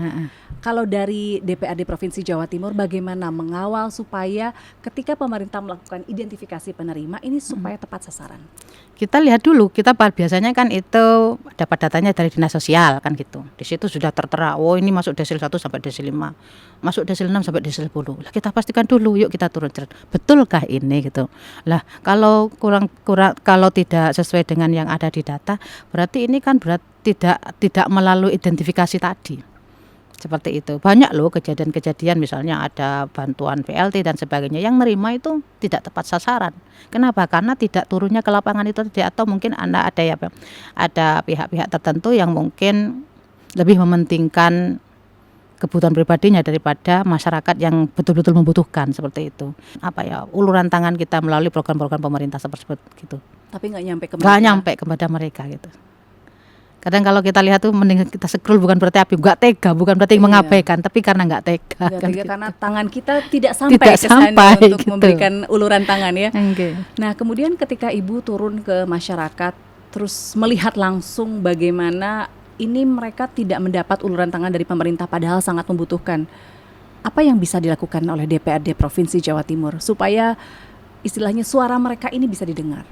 Kalau dari DPRD Provinsi Jawa Timur bagaimana mengawal supaya ketika pemerintah melakukan identifikasi penerima ini supaya tepat sasaran? Kita lihat dulu, kita biasanya kan itu dapat datanya dari dinas sosial kan gitu. Di situ sudah tertera, oh ini masuk desil 1 sampai desil 5, masuk desil 6 sampai desil 10. Lah kita pastikan dulu, yuk kita turun. Betulkah ini gitu. Lah kalau kurang kalau tidak sesuai dengan yang ada di data, berarti ini kan tidak melalui identifikasi tadi. Seperti itu. Banyak loh kejadian-kejadian misalnya ada bantuan PLT dan sebagainya yang nerima itu tidak tepat sasaran. Kenapa? Karena tidak turunnya ke lapangan itu tadi, atau mungkin ada pihak-pihak tertentu yang mungkin lebih mementingkan kebutuhan pribadinya daripada masyarakat yang betul-betul membutuhkan, seperti itu. Uluran tangan kita melalui program-program pemerintah tersebut gitu. Tapi nggak nyampe kepada mereka gitu. Kadang kalau kita lihat tuh mending kita scroll, bukan berarti nggak tega, bukan berarti mengabaikan, tapi karena nggak tega. Kan gitu. Karena tangan kita tidak sampai untuk memberikan uluran tangan ya. Nah kemudian ketika Ibu turun ke masyarakat, terus melihat langsung bagaimana ini mereka tidak mendapat uluran tangan dari pemerintah padahal sangat membutuhkan. Apa yang bisa dilakukan oleh DPRD Provinsi Jawa Timur supaya istilahnya suara mereka ini bisa didengar?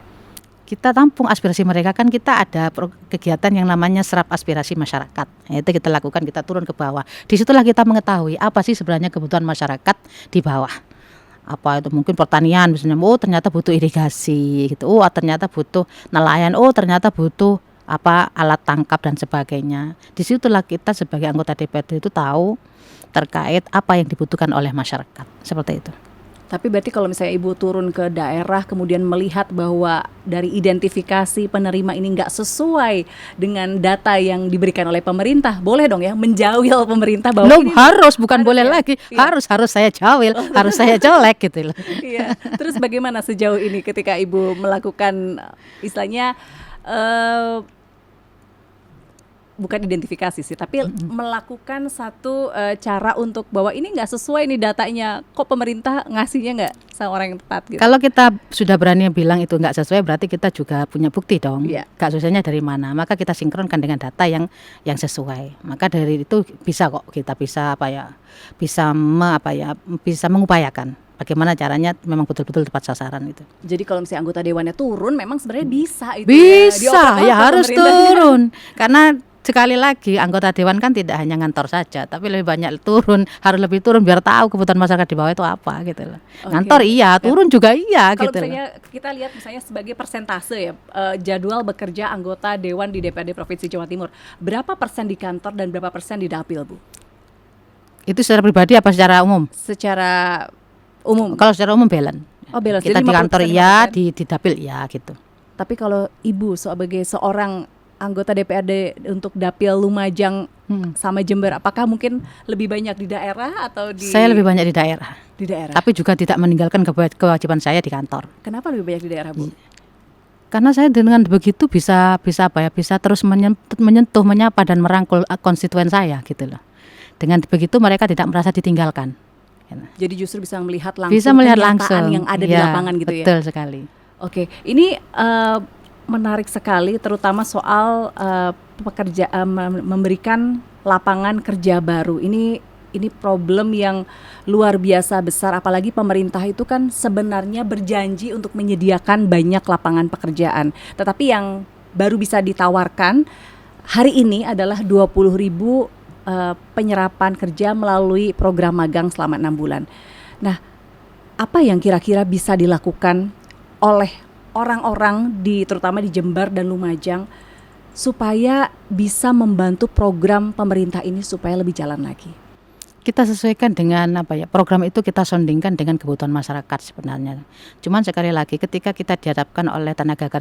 Kita tampung aspirasi mereka, kan kita ada kegiatan yang namanya serap aspirasi masyarakat. Itu kita lakukan, kita turun ke bawah. Disitulah kita mengetahui apa sih sebenarnya kebutuhan masyarakat di bawah. Apa itu mungkin pertanian misalnya, oh ternyata butuh irigasi gitu. Oh ternyata butuh nelayan, oh ternyata butuh alat tangkap dan sebagainya. Disitulah kita sebagai anggota DPRD itu tahu terkait apa yang dibutuhkan oleh masyarakat. Seperti itu. Tapi berarti kalau misalnya Ibu turun ke daerah kemudian melihat bahwa dari identifikasi penerima ini nggak sesuai dengan data yang diberikan oleh pemerintah, boleh dong ya menjawil pemerintah bahwa ini bukan boleh lagi, harus saya jawil, harus saya colek gitu loh. Iya. Terus bagaimana sejauh ini ketika Ibu melakukan istilahnya bukan identifikasi sih, tapi melakukan satu cara untuk bahwa ini nggak sesuai nih datanya, kok pemerintah ngasihnya nggak sama orang yang tepat gitu. Kalau kita sudah berani bilang itu nggak sesuai, berarti kita juga punya bukti dong. Nggak sesuainya dari mana, maka kita sinkronkan dengan data yang sesuai. Maka dari itu bisa kok kita bisa mengupayakan bagaimana caranya memang betul-betul tepat sasaran itu. Jadi kalau misalnya anggota dewannya turun, memang sebenarnya bisa itu. Bisa ya harus turun. Karena sekali lagi anggota dewan kan tidak hanya ngantor saja, tapi lebih banyak harus lebih turun biar tahu kebutuhan masyarakat di bawah itu apa gitu loh. Ngantor iya, turun juga iya kalau gitu. Kalau misalnya kita lihat misalnya sebagai persentase ya, jadwal bekerja anggota dewan di DPRD Provinsi Jawa Timur, berapa persen di kantor dan berapa persen di dapil, Bu? Itu secara pribadi apa secara umum? Secara umum. Kalau secara umum balance. Oh, balance. Kita di kantor iya, di dapil iya gitu. Tapi kalau Ibu sebagai seorang anggota DPRD untuk dapil Lumajang sama Jember, apakah mungkin lebih banyak di daerah atau di? Saya lebih banyak di daerah. Di daerah. Tapi juga tidak meninggalkan kewajiban saya di kantor. Kenapa lebih banyak di daerah, Bu? Karena saya dengan begitu bisa terus menyentuh, menyapa dan merangkul konstituen saya gitu loh. Dengan begitu mereka tidak merasa ditinggalkan. Jadi justru bisa melihat langsung yang ada di lapangan gitu ya. Betul sekali. Oke, ini menarik sekali, terutama soal memberikan lapangan kerja baru. Ini problem yang luar biasa besar, apalagi pemerintah itu kan sebenarnya berjanji untuk menyediakan banyak lapangan pekerjaan. Tetapi yang baru bisa ditawarkan hari ini adalah 20.000 penyerapan kerja melalui program magang selama 6 bulan. Nah, apa yang kira-kira bisa dilakukan oleh orang-orang terutama di Jember dan Lumajang supaya bisa membantu program pemerintah ini supaya lebih jalan lagi? Kita sesuaikan dengan program itu kita sondingkan dengan kebutuhan masyarakat sebenarnya. Cuman sekali lagi ketika kita dihadapkan oleh tenaga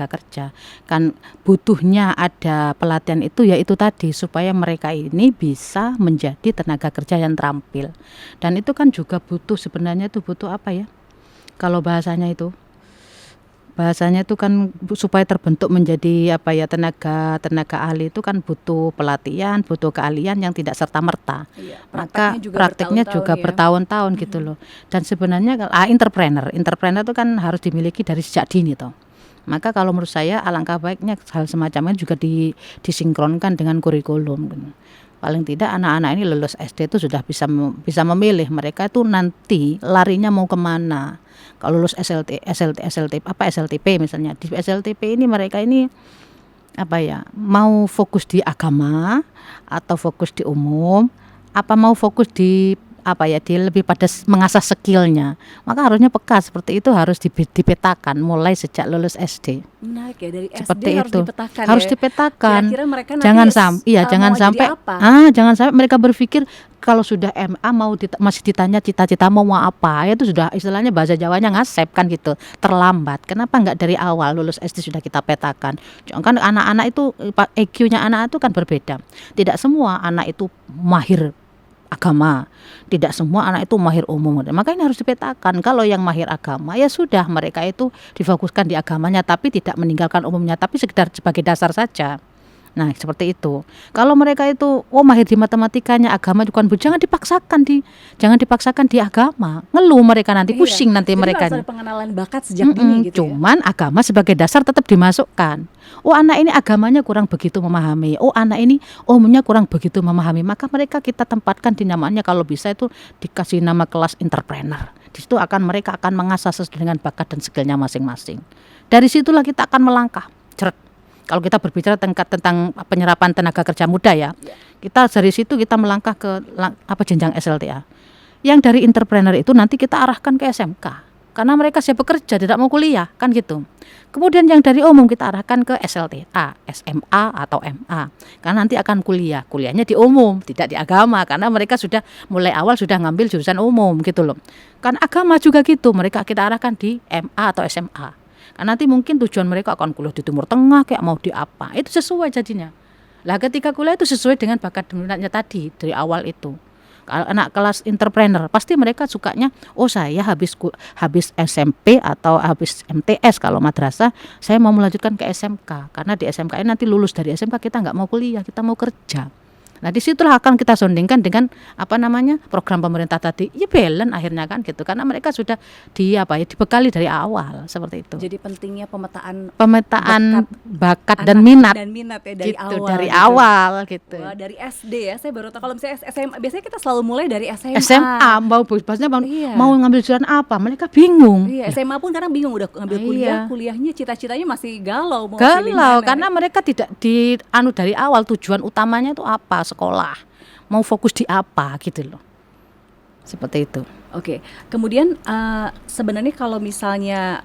kerja kan butuhnya ada pelatihan itu, yaitu tadi supaya mereka ini bisa menjadi tenaga kerja yang terampil. Dan itu kan juga sebenarnya butuh kalau bahasanya itu kan supaya terbentuk menjadi tenaga ahli itu kan butuh pelatihan, butuh keahlian yang tidak serta-merta. Maka prakteknya juga bertahun-tahun gitu loh. Dan sebenarnya entrepreneur itu kan harus dimiliki dari sejak dini toh. Maka kalau menurut saya alangkah baiknya hal semacam ini juga disinkronkan dengan kurikulum. Paling tidak anak-anak ini lulus SD itu sudah bisa memilih mereka itu nanti larinya mau kemana. Kalau lulus SLTP misalnya, di SLTP ini mereka ini mau fokus di agama atau fokus di umum, apa mau fokus di dia lebih pada mengasah skillnya. Maka harusnya peka seperti itu harus dipetakan mulai sejak lulus SD. Menarik ya, dari Seperti SD harus itu dipetakan. harus ya. dipetakan. Kira-kira mereka nanti Jangan mau sampai jadi apa? jangan sampai mereka berpikir kalau sudah MA masih ditanya cita-cita mau apa, ya itu sudah istilahnya bahasa Jawanya ngasep kan gitu, terlambat. Kenapa enggak dari awal lulus SD sudah kita petakan? Kan anak-anak itu EQ-nya anak itu kan berbeda. Tidak semua anak itu mahir agama, tidak semua anak itu mahir umum. Maka ini harus dipetakan. Kalau yang mahir agama ya sudah mereka itu difokuskan di agamanya, tapi tidak meninggalkan umumnya, tapi sekedar sebagai dasar saja. Nah seperti itu. Kalau mereka itu mahir di matematikanya, agama juga jangan dipaksakan di agama. Ngeluh mereka nanti, pusing nanti Jadi mereka. harus ada pengenalan bakat sejak dini gitu. Cuman agama sebagai dasar tetap dimasukkan. Anak ini agamanya kurang begitu memahami. Anak ini umumnya kurang begitu memahami. Maka mereka kita tempatkan di namanya, kalau bisa itu dikasih nama kelas entrepreneur. Di situ mereka akan mengasah sesuai dengan bakat dan skillnya masing-masing. Dari situlah kita akan melangkah. Kalau kita berbicara tentang penyerapan tenaga kerja muda ya, kita dari situ kita melangkah ke jenjang SLTA. Yang dari entrepreneur itu nanti kita arahkan ke SMK, karena mereka siap bekerja, tidak mau kuliah kan gitu. Kemudian yang dari umum kita arahkan ke SLTA, SMA atau MA, karena nanti akan kuliahnya di umum, tidak di agama, karena mereka sudah mulai awal sudah ngambil jurusan umum gitu loh. Kan agama juga gitu, mereka kita arahkan di MA atau SMA. Karena nanti mungkin tujuan mereka akan kuliah di Timur Tengah, kayak mau di apa, itu sesuai jadinya. Lah ketika kuliah itu sesuai dengan bakat minatnya tadi dari awal itu. Kalau anak kelas entrepreneur pasti mereka sukanya, saya habis SMP atau habis MTS kalau madrasah, saya mau melanjutkan ke SMK, karena di SMK ini nanti lulus dari SMK kita nggak mau kuliah, kita mau kerja. Nah disitulah akan kita sondingkan dengan program pemerintah tadi. Ya balance akhirnya kan gitu, karena mereka sudah dibekali dari awal seperti itu. Jadi pentingnya pemetaan bakat dan minat ya dari gitu, awal. dari awal gitu. Wah, dari SD ya, saya baru tahu. Kalau misalnya SMA, biasanya kita selalu mulai dari SMA. Mau ngambil jurusan apa, mereka bingung. Iya, SMA pun kadang bingung udah ngambil kuliahnya cita-citanya masih galau karena mereka tidak dari awal tujuan utamanya itu apa, sekolah, mau fokus di apa gitu loh. Seperti itu. Oke. Kemudian sebenarnya kalau misalnya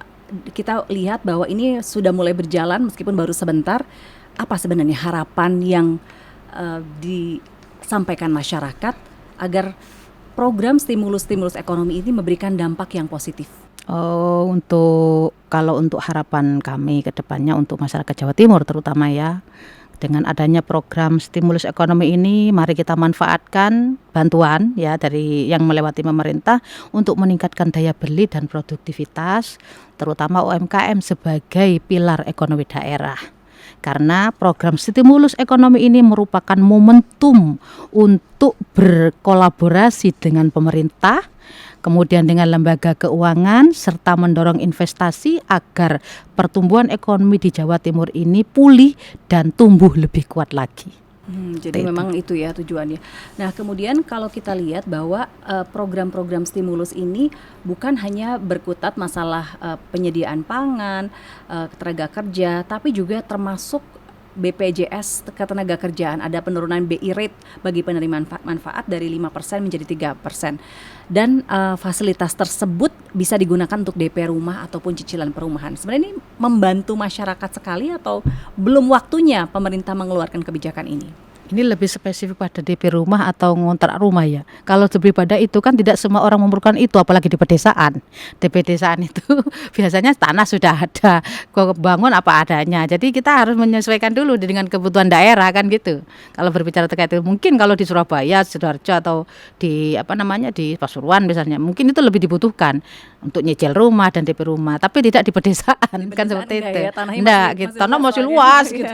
kita lihat bahwa ini sudah mulai berjalan meskipun baru sebentar, apa sebenarnya harapan yang disampaikan masyarakat agar program stimulus ekonomi ini memberikan dampak yang positif? Kalau untuk harapan kami ke depannya untuk masyarakat Jawa Timur terutama ya, dengan adanya program stimulus ekonomi ini, mari kita manfaatkan bantuan ya dari yang melewati pemerintah untuk meningkatkan daya beli dan produktivitas, terutama UMKM sebagai pilar ekonomi daerah. Karena program stimulus ekonomi ini merupakan momentum untuk berkolaborasi dengan pemerintah, kemudian dengan lembaga keuangan, serta mendorong investasi agar pertumbuhan ekonomi di Jawa Timur ini pulih dan tumbuh lebih kuat lagi. Jadi memang itu ya tujuannya. Nah kemudian kalau kita lihat bahwa program-program stimulus ini bukan hanya berkutat masalah penyediaan pangan, tenaga kerja, tapi juga termasuk BPJS Ketenagakerjaan, ada penurunan BI rate bagi penerima manfaat dari 5% menjadi 3%. Dan fasilitas tersebut bisa digunakan untuk DP rumah ataupun cicilan perumahan. Sebenarnya ini membantu masyarakat sekali atau belum waktunya pemerintah mengeluarkan kebijakan ini? Ini lebih spesifik pada DP rumah atau ngontrak rumah ya. Kalau lebih pada itu kan tidak semua orang memerlukan itu, apalagi di pedesaan. Di pedesaan itu biasanya tanah sudah ada, bangun apa adanya. Jadi kita harus menyesuaikan dulu dengan kebutuhan daerah kan gitu. Kalau berbicara terkait itu, mungkin kalau di Surabaya, Sidoarjo atau di di Pasuruan misalnya, mungkin itu lebih dibutuhkan untuk nyicil rumah dan DP rumah, tapi tidak di pedesaan kan seperti itu. Ya, tanah masih luas gitu.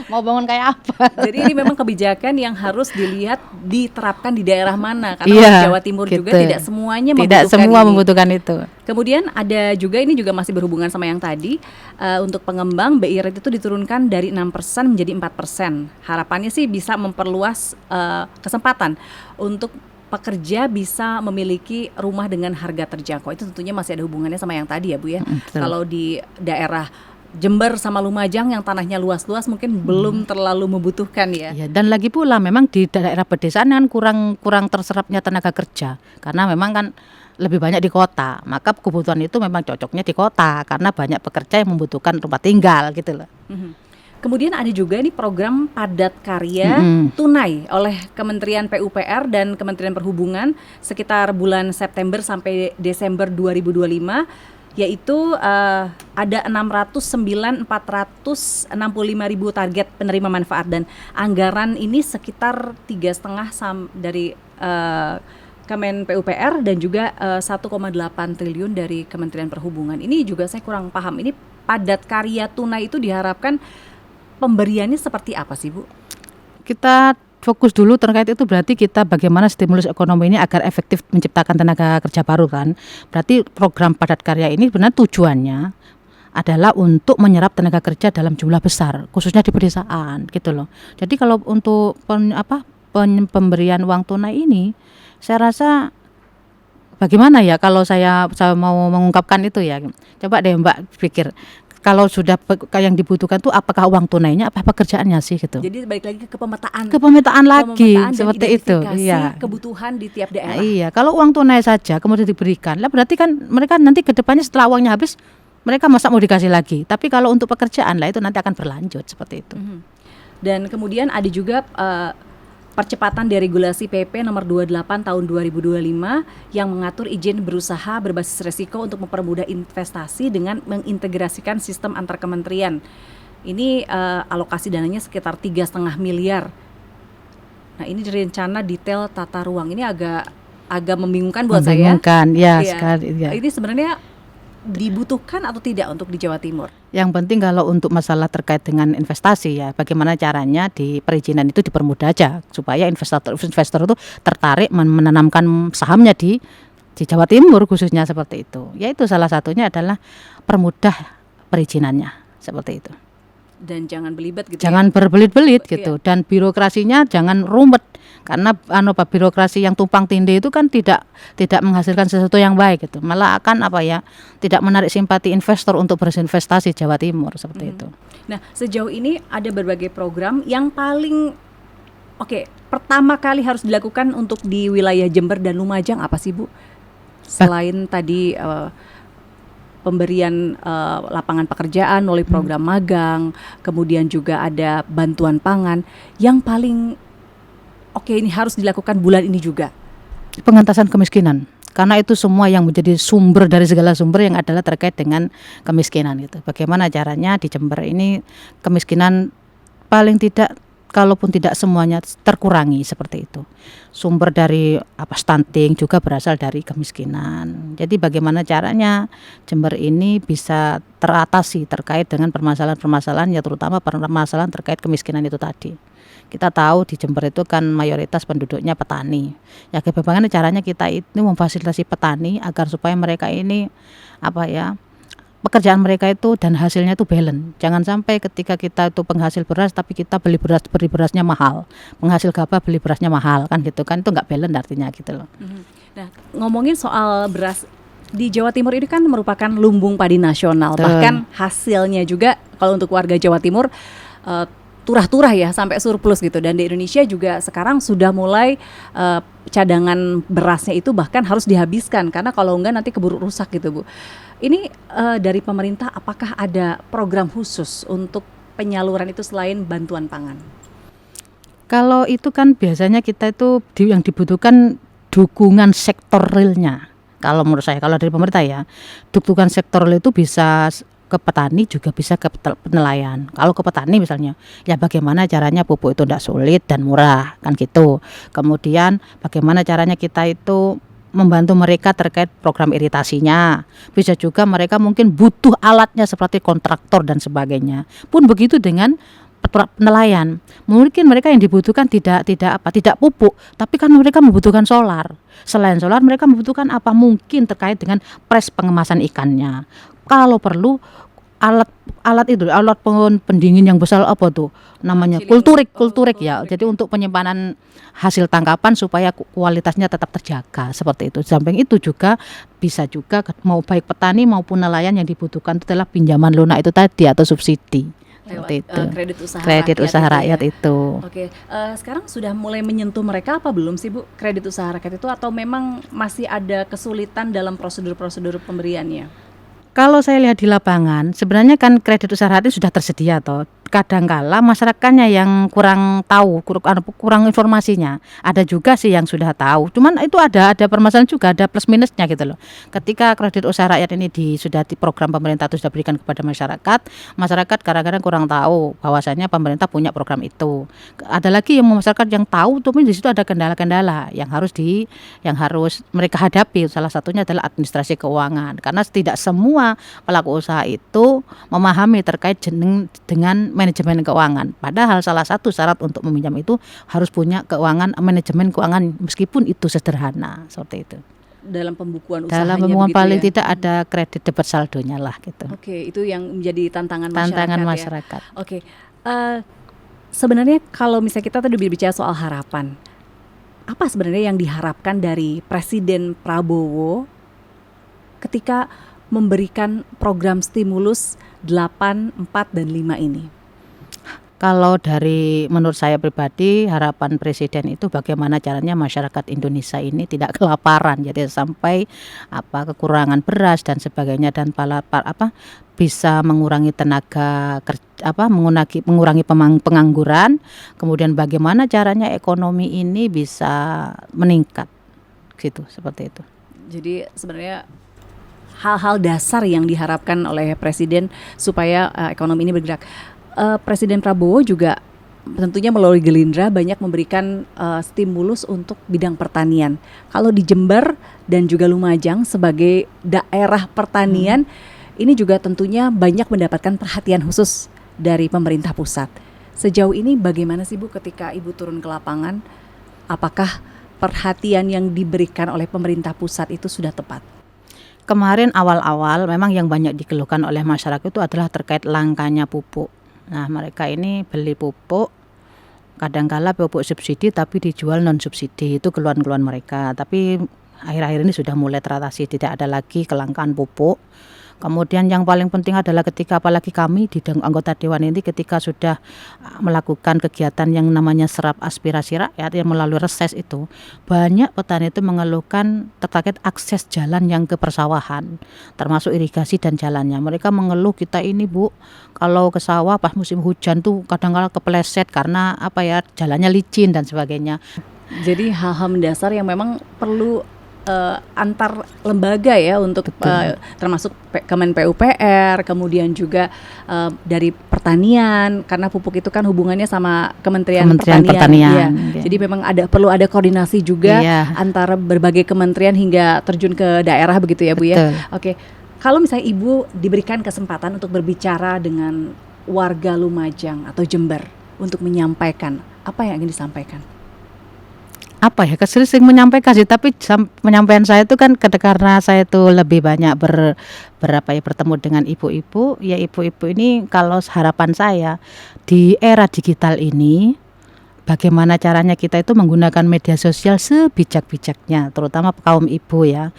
Mau bangun kayak apa? Jadi ini memang kebijakan kebijakan yang harus dilihat diterapkan di daerah mana, karena Iya, di Jawa Timur juga gitu. tidak semuanya Tidak membutuhkan semua ini. membutuhkan itu. Kemudian ada juga, ini juga masih berhubungan sama yang tadi, untuk pengembang BI rate itu diturunkan dari 6% menjadi 4%. Harapannya sih bisa memperluas kesempatan untuk pekerja bisa memiliki rumah dengan harga terjangkau. Itu tentunya masih ada hubungannya sama yang tadi ya Bu ya. Betul. Kalau di daerah Jember sama Lumajang yang tanahnya luas-luas mungkin belum terlalu membutuhkan ya. Ya, dan lagi pula memang di daerah pedesaan kan kurang terserapnya tenaga kerja, karena memang kan lebih banyak di kota. Maka kebutuhan itu memang cocoknya di kota karena banyak pekerja yang membutuhkan tempat tinggal gitu loh. Kemudian ada juga nih program padat karya tunai oleh Kementerian PUPR dan Kementerian Perhubungan sekitar bulan September sampai Desember 2025, yaitu ada 465.000 target penerima manfaat, dan anggaran ini sekitar 3,5 dari Kemen PUPR dan juga 1,8 triliun dari Kementerian Perhubungan. Ini juga saya kurang paham, ini padat karya tunai itu diharapkan pemberiannya seperti apa sih Bu? Kita fokus dulu terkait itu, berarti kita bagaimana stimulus ekonomi ini agar efektif menciptakan tenaga kerja baru kan. Berarti program padat karya ini benar tujuannya adalah untuk menyerap tenaga kerja dalam jumlah besar, khususnya di pedesaan gitu loh. Jadi kalau untuk pemberian uang tunai ini, saya rasa bagaimana ya kalau saya mau mengungkapkan itu ya. Coba deh Mbak pikir, kalau sudah yang dibutuhkan tuh apakah uang tunainya apa pekerjaannya sih gitu. Jadi balik lagi ke pemetaan Lagi dan seperti itu. identifikasi kebutuhan di tiap daerah. Iya, kalau uang tunai saja kemudian diberikan, lah berarti kan mereka nanti ke depannya setelah uangnya habis mereka masa mau dikasih lagi. Tapi kalau untuk pekerjaan lah itu nanti akan berlanjut seperti itu. Dan kemudian ada juga percepatan deregulasi PP nomor 28 tahun 2025 yang mengatur izin berusaha berbasis resiko untuk mempermudah investasi dengan mengintegrasikan sistem antar kementerian. Ini alokasi dananya sekitar 3,5 miliar. Nah, ini rencana detail tata ruang. Ini agak membingungkan buat Membingungkan, ya saya. sekali. Ya. Ini sebenarnya dibutuhkan atau tidak untuk di Jawa Timur? Yang penting kalau untuk masalah terkait dengan investasi ya, bagaimana caranya di perizinan itu dipermudah aja supaya investor itu tertarik menanamkan sahamnya di Jawa Timur khususnya seperti itu. Yaitu salah satunya adalah permudah perizinannya seperti itu. Dan jangan belibet gitu. Jangan berbelit-belit gitu, dan birokrasinya jangan rumit, karena birokrasi yang tumpang tindih itu kan tidak menghasilkan sesuatu yang baik gitu. Malah akan tidak menarik simpati investor untuk berinvestasi Jawa Timur seperti itu. Nah, sejauh ini ada berbagai program yang paling pertama kali harus dilakukan untuk di wilayah Jember dan Lumajang apa sih Bu? Selain tadi pemberian lapangan pekerjaan melalui program magang, kemudian juga ada bantuan pangan, yang paling ini harus dilakukan bulan ini juga. Pengentasan kemiskinan, karena itu semua yang menjadi sumber dari segala sumber yang adalah terkait dengan kemiskinan itu. Bagaimana caranya di Jember ini kemiskinan paling tidak, kalaupun tidak semuanya, terkurangi seperti itu. Sumber dari stunting juga berasal dari kemiskinan. Jadi bagaimana caranya Jember ini bisa teratasi terkait dengan permasalahan-permasalahan, ya terutama permasalahan terkait kemiskinan itu tadi. Kita tahu di Jember itu kan mayoritas penduduknya petani. Ya bagaimana caranya kita ini memfasilitasi petani agar supaya mereka ini pekerjaan mereka itu dan hasilnya itu balance. Jangan sampai ketika kita itu penghasil beras tapi kita beli berasnya mahal, penghasil gabah beli berasnya mahal kan gitu kan, itu nggak balance artinya gitu loh. Nah, ngomongin soal beras di Jawa Timur ini kan merupakan lumbung padi nasional. Betul. Bahkan hasilnya juga kalau untuk warga Jawa Timur turah-turah ya sampai surplus gitu. Dan di Indonesia juga sekarang sudah mulai cadangan berasnya itu bahkan harus dihabiskan karena kalau enggak nanti keburu rusak gitu Bu. Ini dari pemerintah apakah ada program khusus untuk penyaluran itu selain bantuan pangan? Kalau itu kan biasanya kita itu yang dibutuhkan dukungan sektor realnya. Kalau menurut saya, kalau dari pemerintah ya, dukungan sektor real itu bisa ke petani juga bisa ke nelayan. Kalau ke petani misalnya, ya bagaimana caranya pupuk itu tidak sulit dan murah kan gitu. Kemudian bagaimana caranya kita itu membantu mereka terkait program iritasinya. Bisa juga mereka mungkin butuh alatnya seperti kontraktor dan sebagainya. Pun begitu dengan nelayan. Mungkin mereka yang dibutuhkan tidak pupuk, tapi kan mereka membutuhkan solar. Selain solar mereka membutuhkan apa? Mungkin terkait dengan press pengemasan ikannya. Kalau perlu alat pendingin yang besar apa tuh namanya, kulturik ya. Jadi untuk penyimpanan hasil tangkapan supaya kualitasnya tetap terjaga seperti itu. Samping itu juga bisa juga mau baik petani maupun nelayan yang dibutuhkan itu adalah pinjaman lunak itu tadi atau subsidi. Lewat Itu kredit usaha rakyat itu. Oke, sekarang sudah mulai menyentuh mereka apa belum sih Bu, kredit usaha rakyat itu, atau memang masih ada kesulitan dalam prosedur-prosedur pemberiannya? Kalau saya lihat di lapangan, sebenarnya kan kredit usaha rakyat sudah tersedia toh. Kadangkala masyarakatnya yang kurang tahu, kurang informasinya. Ada juga sih yang sudah tahu. Cuman itu ada permasalahan juga, ada plus minusnya gitu loh. Ketika kredit usaha rakyat ini sudah di program pemerintah itu sudah berikan kepada masyarakat kadang-kadang kurang tahu bahwasanya pemerintah punya program itu. Ada lagi yang masyarakat yang tahu, tapi di situ ada kendala-kendala yang harus mereka hadapi. Salah satunya adalah administrasi keuangan. Karena tidak semua pelaku usaha itu memahami terkait dengan manajemen keuangan. Padahal salah satu syarat untuk meminjam itu harus punya manajemen keuangan meskipun itu sederhana seperti itu. Dalam pembukuan usahanya. Dalam pembukuan paling ya? tidak ada kredit debit saldonya lah gitu. Oke, itu yang menjadi tantangan masyarakat. Ya? Oke, sebenarnya kalau misalnya kita tadi berbicara soal harapan, apa sebenarnya yang diharapkan dari Presiden Prabowo ketika memberikan program stimulus 8, 4, dan 5 ini? Kalau menurut saya pribadi, harapan Presiden itu bagaimana caranya masyarakat Indonesia ini tidak kelaparan, jadi sampai kekurangan beras dan sebagainya, dan bisa mengurangi tenaga kerja, mengurangi pengangguran, kemudian bagaimana caranya ekonomi ini bisa meningkat, gitu, seperti itu. Jadi sebenarnya hal-hal dasar yang diharapkan oleh Presiden supaya ekonomi ini bergerak. Presiden Prabowo juga tentunya melalui Gerindra banyak memberikan stimulus untuk bidang pertanian. Kalau di Jember dan juga Lumajang sebagai daerah pertanian, ini juga tentunya banyak mendapatkan perhatian khusus dari pemerintah pusat. Sejauh ini bagaimana sih Bu ketika Ibu turun ke lapangan? Apakah perhatian yang diberikan oleh pemerintah pusat itu sudah tepat? Kemarin awal-awal memang yang banyak dikeluhkan oleh masyarakat itu adalah terkait langkanya pupuk. Nah, mereka ini beli pupuk, kadangkala pupuk subsidi tapi dijual non subsidi, itu keluhan-keluhan mereka. Tapi akhir-akhir ini sudah mulai teratasi, tidak ada lagi kelangkaan pupuk. Kemudian yang paling penting adalah ketika apalagi kami di anggota Dewan ini ketika sudah melakukan kegiatan yang namanya serap aspirasi rakyat yang melalui reses itu, banyak petani itu mengeluhkan terkait akses jalan yang ke persawahan, termasuk irigasi dan jalannya. Mereka mengeluh, kita ini Bu, kalau ke sawah pas musim hujan tuh kadang-kadang kepleset karena jalannya licin dan sebagainya. Jadi hal-hal mendasar yang memang perlu antar lembaga ya untuk termasuk Kemen PUPR, kemudian juga dari pertanian, karena pupuk itu kan hubungannya sama Kementerian Pertanian. Ya. Jadi memang perlu ada koordinasi juga antara berbagai kementerian hingga terjun ke daerah begitu ya Bu. Betul. Ya. Oke. Kalau misalnya Ibu diberikan kesempatan untuk berbicara dengan warga Lumajang atau Jember untuk menyampaikan, apa yang ingin disampaikan? Sering menyampaikan sih, tapi penyampaian saya itu kan karena saya itu lebih banyak bertemu dengan ibu-ibu, ya ibu-ibu ini kalau harapan saya di era digital ini bagaimana caranya kita itu menggunakan media sosial sebijak-bijaknya, terutama kaum ibu ya.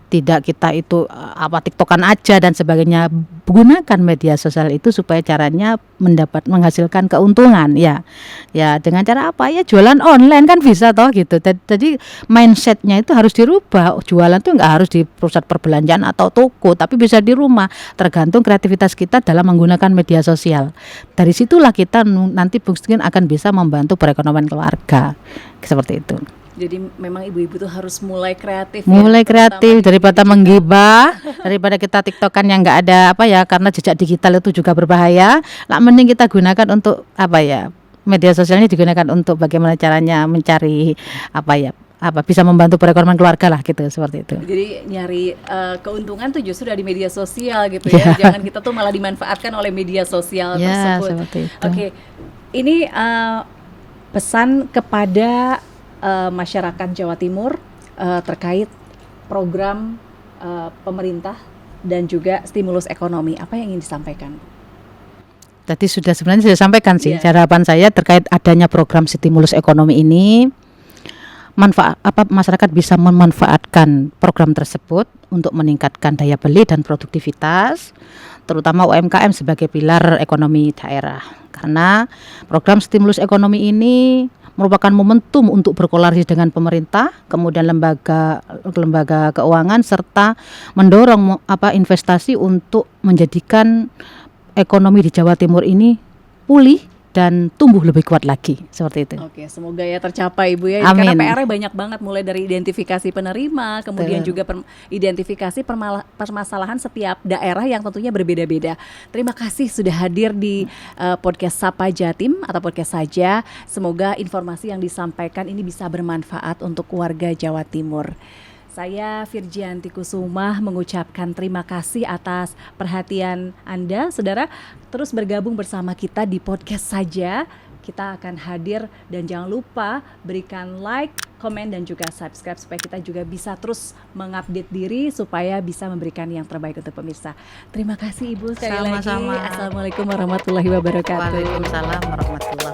Tidak kita itu TikTokan aja dan sebagainya, gunakan media sosial itu supaya caranya menghasilkan keuntungan ya dengan cara jualan online kan bisa toh gitu. Jadi mindsetnya itu harus dirubah, jualan tuh nggak harus di pusat perbelanjaan atau toko, tapi bisa di rumah, tergantung kreativitas kita dalam menggunakan media sosial. Dari situlah kita nanti mungkin akan bisa membantu perekonomian keluarga seperti itu. Jadi memang ibu-ibu tuh harus mulai kreatif. Daripada menggibah, daripada kita TikTokan yang nggak ada karena jejak digital itu juga berbahaya. Mending kita gunakan untuk media sosialnya digunakan untuk bagaimana caranya mencari bisa membantu perekonomian keluarga lah gitu, seperti itu. Jadi nyari keuntungan tuh justru dari media sosial gitu ya. Jangan kita tuh malah dimanfaatkan oleh media sosial tersebut. Seperti itu. Oke. Ini pesan kepada masyarakat Jawa Timur terkait program pemerintah dan juga stimulus ekonomi. Apa yang ingin disampaikan? Tadi sebenarnya saya sampaikan sih, Iya. harapan saya terkait adanya program stimulus ekonomi ini, masyarakat bisa memanfaatkan program tersebut untuk meningkatkan daya beli dan produktivitas, terutama UMKM sebagai pilar ekonomi daerah. Karena program stimulus ekonomi ini merupakan momentum untuk berkolaborasi dengan pemerintah, kemudian lembaga keuangan, serta mendorong investasi untuk menjadikan ekonomi di Jawa Timur ini pulih dan tumbuh lebih kuat lagi, seperti itu. Oke, semoga ya tercapai, Bu ya. Ini karena Amin. PR-nya banyak banget, mulai dari identifikasi penerima, kemudian juga identifikasi permasalahan setiap daerah yang tentunya berbeda-beda. Terima kasih sudah hadir di podcast Sapa Jatim atau podcast Saja. Semoga informasi yang disampaikan ini bisa bermanfaat untuk warga Jawa Timur. Saya Virgianti Kusuma mengucapkan terima kasih atas perhatian Anda, saudara. Terus bergabung bersama kita di podcast Saja. Kita akan hadir dan jangan lupa berikan like, komen dan juga subscribe supaya kita juga bisa terus mengupdate diri supaya bisa memberikan yang terbaik untuk pemirsa. Terima kasih Ibu sekali Sama-sama. lagi. Assalamualaikum warahmatullahi wabarakatuh. Waalaikumsalam warahmatullahi wabarakatuh.